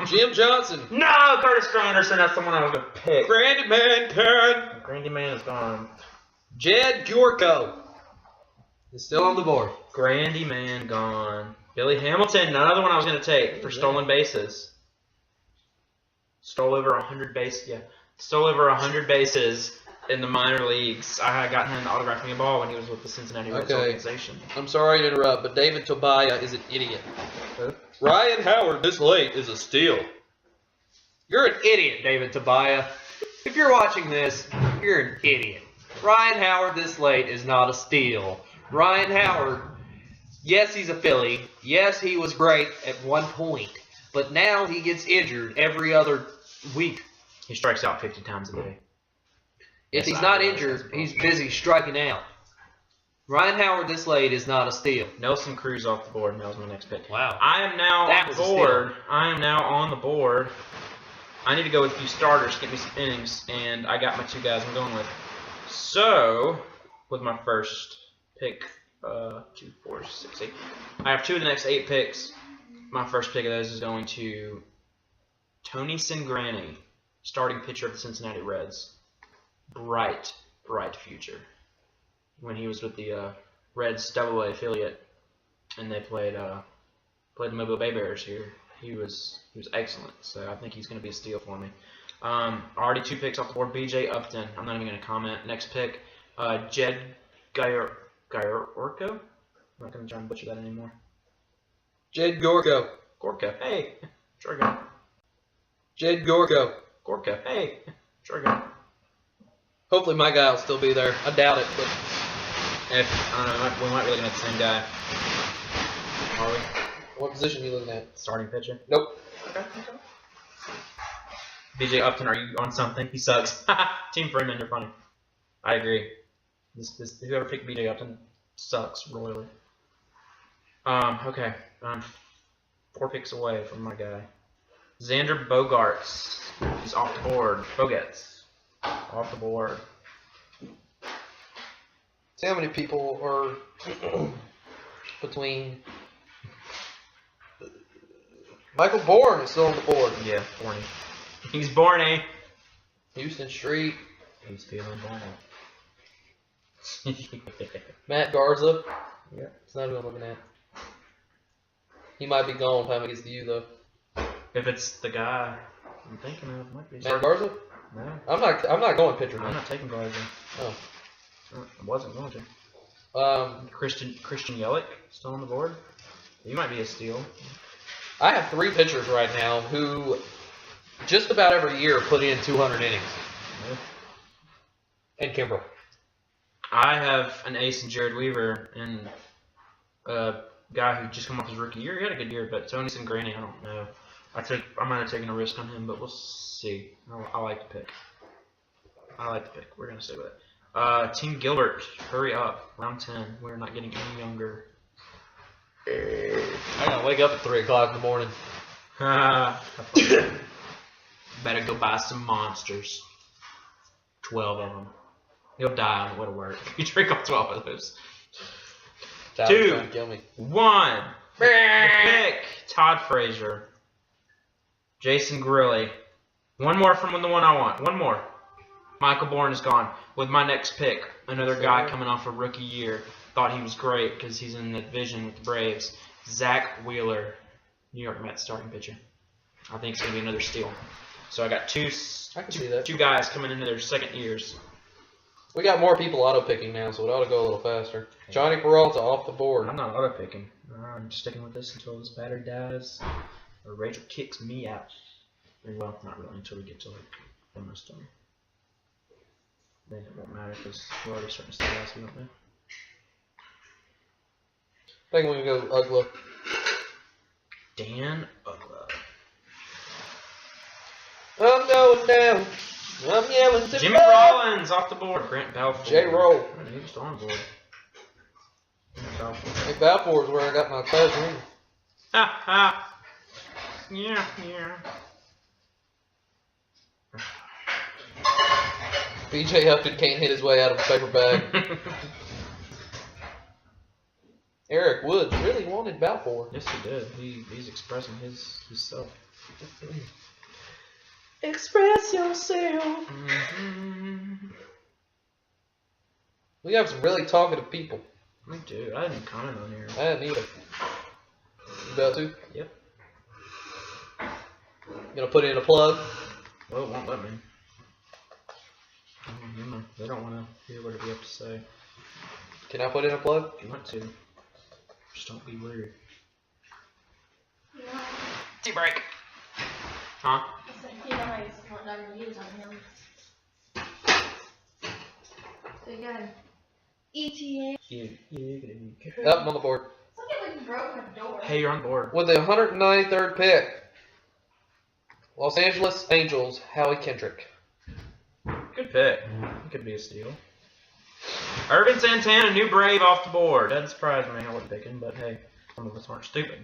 Jim Johnson. No, Curtis Granderson, that's the one I was going to pick. Grandy Mankind. Grandy Man is gone. Jed Gyorko is still on the board. Grandy Man gone. Billy Hamilton, another one I was going to take for stolen bases. Stole over 100 bases, yeah. Stole over 100 bases in the minor leagues. I got him to autograph me a ball when he was with the Cincinnati Reds organization. I'm sorry to interrupt, but David Tobiah is an idiot. Who? Ryan Howard this late is a steal. You're an idiot, David Tobiah. If you're watching this, you're an idiot. Ryan Howard this late is not a steal. Ryan Howard, yes, he's a Philly. Yes, he was great at one point. But now he gets injured every other week. He strikes out 50 times a day. If Yes, he's I not realize injured, that's a he's problem. busy striking out. Ryan Howard this late is not a steal. Nelson Cruz off the board, and that was my next pick. Wow. I am now That on was the a steal. board. I am now on the board. I need to go with a few starters to get me some innings, and I got my 2 guys I'm going with. So, with my first pick, 2, 4, 6, 8. I have 2 of the next 8 picks. My first pick of those is going to Tony Cingrani, starting pitcher of the Cincinnati Reds. Bright future. When he was with the Reds AA affiliate, and they played the Mobile Bay Bears here, he was excellent. So I think he's going to be a steal for me. Already 2 picks off the board. BJ Upton. I'm not even going to comment. Next pick, Jed Gyorko. I'm not going to try and butcher that anymore. Jed Gyorko. Gorka. Hey, sure go. Jed Gyorko. Gorka. Hey, sure go. Hopefully my guy will still be there. I doubt it, but If I don't know, we might be looking at the same guy. Are we? what position are you looking at? Starting pitcher. Nope. BJ Upton, are you on something? He sucks. Team Freeman, you're funny. I agree. Whoever picked BJ Upton sucks royally. Okay. I'm 4 picks away from my guy. Xander Bogaerts is off the board. Bogaerts off the board. See how many people are between. Michael Bourne is still on the board. Yeah, Borny. He's Borny. Houston Street. He's feeling Borny. Matt Garza. Yeah. It's not who I'm looking at. He might be gone by the time it gets to you, though. If it's the guy, I'm thinking of might be. Matt Garza? No, I'm not going pitcher I'm now. not taking Garza. Oh. I wasn't going to. Christian Yelich still on the board. He might be a steal. I have 3 pitchers right now who just about every year put in 200 innings. Yeah. And Kimbrel. I have an ace in Jared Weaver and a guy who just come off his rookie year. He had a good year, but Tony Sangrani, I don't know. I might have taken a risk on him, but we'll see. I like the pick. We're gonna stay with it. Team Gilbert, hurry up. Round 10. We're not getting any younger. I gotta wake up at 3 o'clock in the morning. Better go buy some monsters. 12 of them. You'll die on the way to work. You drink all 12 of those. Tyler's 2, trying to kill me. 1. The pick. Todd Frazier. Jason Grilli. One more from the one I want. One more. Michael Bourne is gone. With my next pick, another guy coming off a rookie year. Thought he was great because he's in the division with the Braves. Zach Wheeler, New York Mets starting pitcher. I think it's going to be another steal. So I got two guys coming into their second years. We got more people auto picking now, so it ought to go a little faster. Johnny Peralta off the board. I'm not auto picking. I'm sticking with this until this batter dies or Rachel kicks me out. Well, not really until we get to like almost done. Then it won't matter because we're already starting to see last, don't we? I think we can go Ugla. Dan Ugla. I'm going down. I'm yelling to Jimmy Rollins off the board. Grant Balfour. J-Roll. He was on board. Balfour. Hey, Balfour is where I got my class ring. Ha ha. Yeah, yeah. BJ Upton can't hit his way out of a paper bag. Eric Woods really wanted Balfour. Yes, he did. He's expressing his self. Express yourself. Mm-hmm. We have some really talkative people. We do. I didn't comment on here. I didn't either. You about to? Yep. Gonna put in a plug? Well, it won't let me. They don't want to hear what we have to say. Can I put in a plug? If you want to, just don't be weird. Yeah. Tea break. Huh? I said, you know how you want done reviews on him. So you got an ETA. Yeah. Up on the board. Something like you broke the door. Hey, you're on board. With the 193rd pick, Los Angeles Angels, Howie Kendrick. Good pick. It could be a steal. Irvin Santana, new Brave off the board. Doesn't surprise me. I wasn't picking, but hey, some of us aren't stupid.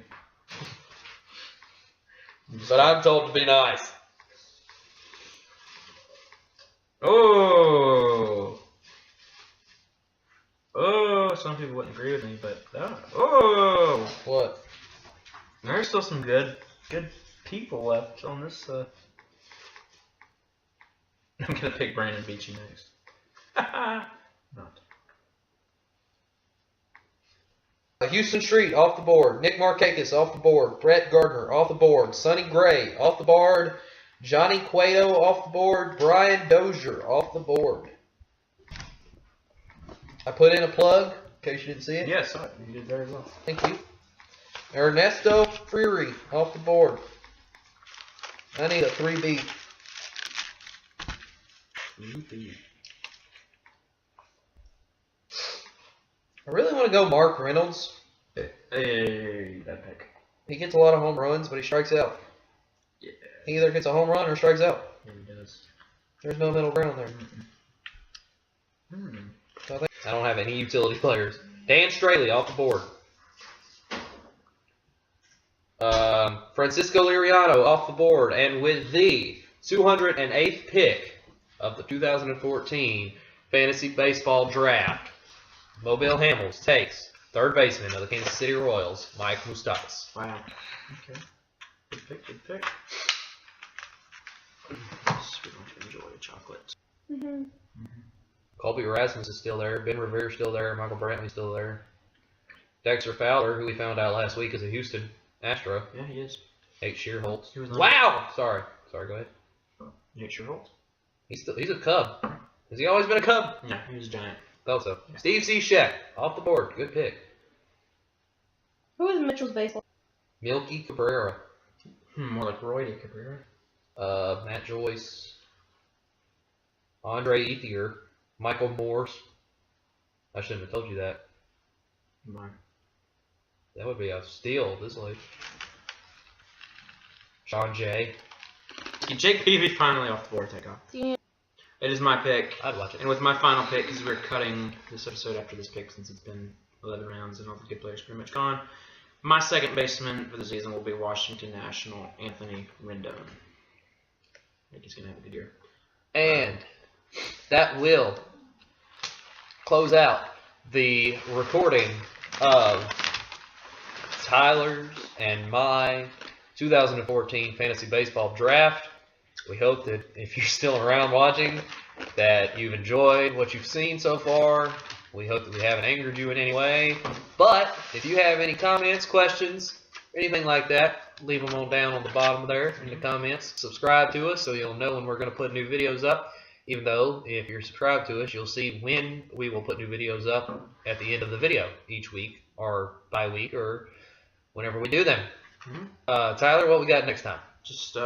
But I'm told to be nice. Oh. Oh, some people wouldn't agree with me, but oh. What? There's still some good people left on this. I'm gonna pick Brandon Beachy next. Not. Houston Street off the board. Nick Markakis off the board. Brett Gardner off the board. Sonny Gray off the board. Johnny Cueto off the board. Brian Dozier off the board. I put in a plug in case you didn't see it. Yes, you did very well. Thank you. Ernesto Freary off the board. I need a 3B. I really want to go Mark Reynolds. Hey, that pick. He gets a lot of home runs, but he strikes out. Yeah. He either gets a home run or strikes out. Yeah, he does. There's no middle ground there. I don't have any utility players. Dan Straley off the board. Francisco Liriano off the board. And with the 208th pick of the 2014 Fantasy Baseball Draft, Mobile Hamels takes third baseman of the Kansas City Royals, Mike Moustakas. Wow. Okay. Good pick, good pick. Yes, we're going to enjoy chocolate. Mm-hmm. Colby Erasmus is still there. Ben Revere's still there. Michael Brantley's still there. Dexter Fowler, who we found out last week is a Houston Astro. Yeah, he is. H. Shearholtz. He was not- Wow! Sorry, go ahead. Mitch Schultz. He's a Cub. Has he always been a Cub? No, he was a Giant. Thought so. Steve C. Sheck, off the board. Good pick. Who is Mitchell's baseball? Milky Cabrera. More like Roy Cabrera. Matt Joyce. Andre Ethier. Michael Morse. I shouldn't have told you that. Mine. That would be a steal this late. Sean J. Jake Peavy finally off the board. Take off. T.N.T. It is my pick. I'd watch it. And with my final pick, because we're cutting this episode after this pick since it's been 11 rounds and all the good players pretty much gone, my second baseman for the season will be Washington National Anthony Rendon. I think he's going to have a good year. And that will close out the recording of Tyler's and my 2014 Fantasy Baseball Draft. We hope that if you're still around watching, that you've enjoyed what you've seen so far. We hope that we haven't angered you in any way. But if you have any comments, questions, anything like that, leave them on down on the bottom there in the comments. Subscribe to us so you'll know when we're going to put new videos up. Even though if you're subscribed to us, you'll see when we will put new videos up at the end of the video each week or by week or whenever we do them. Tyler, what we got next time? Just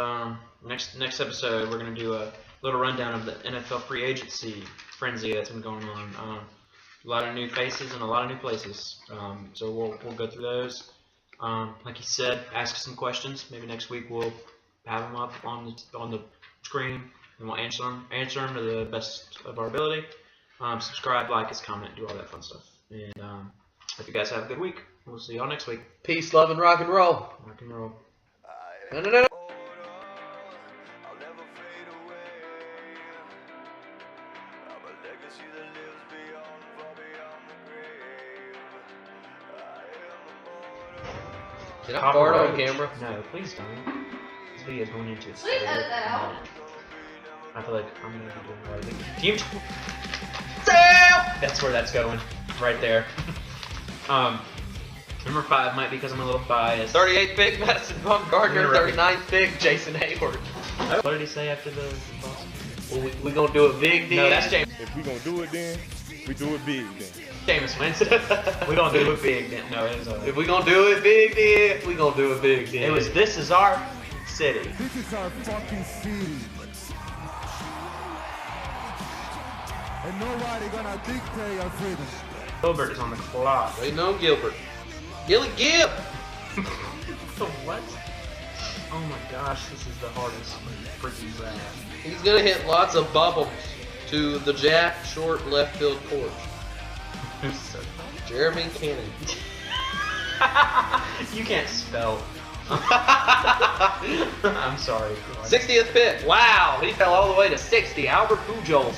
next episode, we're going to do a little rundown of the NFL free agency frenzy that's been going on. A lot of new faces and a lot of new places. So we'll go through those. Like you said, ask some questions. Maybe next week we'll have them up on the screen and we'll answer them to the best of our ability. Subscribe, like us, comment, do all that fun stuff. And hope you guys have a good week. We'll see y'all next week. Peace, love, and rock and roll. Rock and roll. No. I'll never fade away. I'm a legacy that lives beyond, far beyond the grave. I am immortal. Did I fart on camera? No, please don't. This video is going into its Please edit that out. I feel like I'm going to be doing right there. Team That's where that's going. Right there. Number 5 might be because I'm a little biased. 38th pick, Madison Bumgarner. 39th pick, Jason Hayward. What did he say after the Boston? Well, we gonna do it big, then? No, that's James. If we gonna do it then, we do it big then. Jameis Winston. We're gonna do it big then. No, it was If we gonna do it big, then we gonna do it big, then. it was this is our city. This is our fucking city. And nobody gonna dictate our freedom. Gilbert is on the clock. Waiting on Gilbert. Gilly Gibb. What? Oh my gosh, this is the hardest freaking draft. He's gonna hit lots of bubbles to the Jack Short left field porch. Jeremy Cannon. You can't spell. I'm sorry. 60th pick. Wow, he fell all the way to 60. Albert Pujols.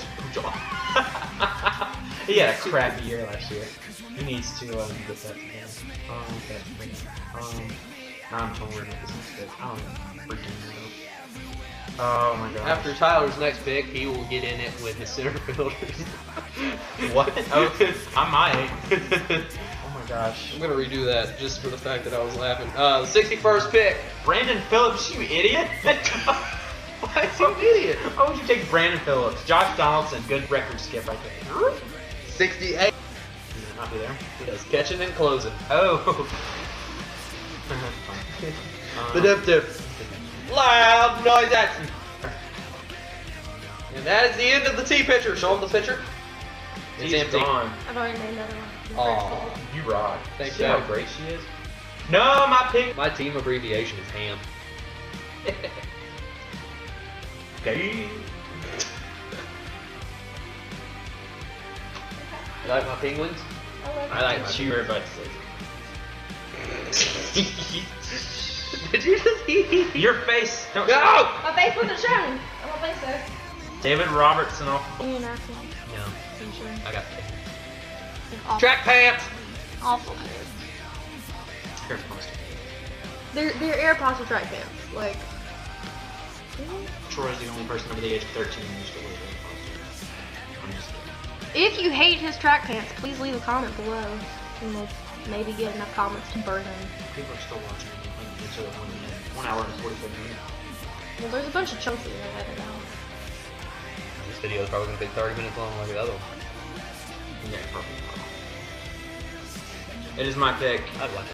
He had a crappy year last year. He needs to get that together. I'm torn with this pick. I don't freaking know. Oh my god. After Tyler's next pick, he will get in it with his center fielders. What? Oh, I might. Oh my gosh. I'm gonna redo that just for the fact that I was laughing. The 61st pick. Brandon Phillips, you idiot! Why is he an idiot? Why would you take Brandon Phillips? Josh Donaldson, good record skip right there. 68. Not be there. He does catching and closing. Oh. The dip. Loud noise action. And that is the end of the T picture. Show him the picture. It's He's empty. gone. I've already made another one. Aw. You rock. Thanks, See how Dad. great she is? No, my pick. My team abbreviation is HAM. Okay. You like my penguins? I like my You were about to say. Did you just eat? Your face. Don't Go! My face wasn't shown. I don't think so. David Robertson off. Give me an asshole. No, I'm sure. I got It's awful. track pants. Awful. Here's most. They're air pasta track pants. Like. Troy's the only person over the age of 13 who's still wearing foster. I'm just kidding. If you hate his track pants, please leave a comment below. And we'll maybe get enough comments to burn them. People are still watching. It's 1 hour and 45 minutes. Well, there's a bunch of chunks in there. I don't know. video is probably going to be 30 minutes long like the other one. Yeah, probably. It is my pick. I'd like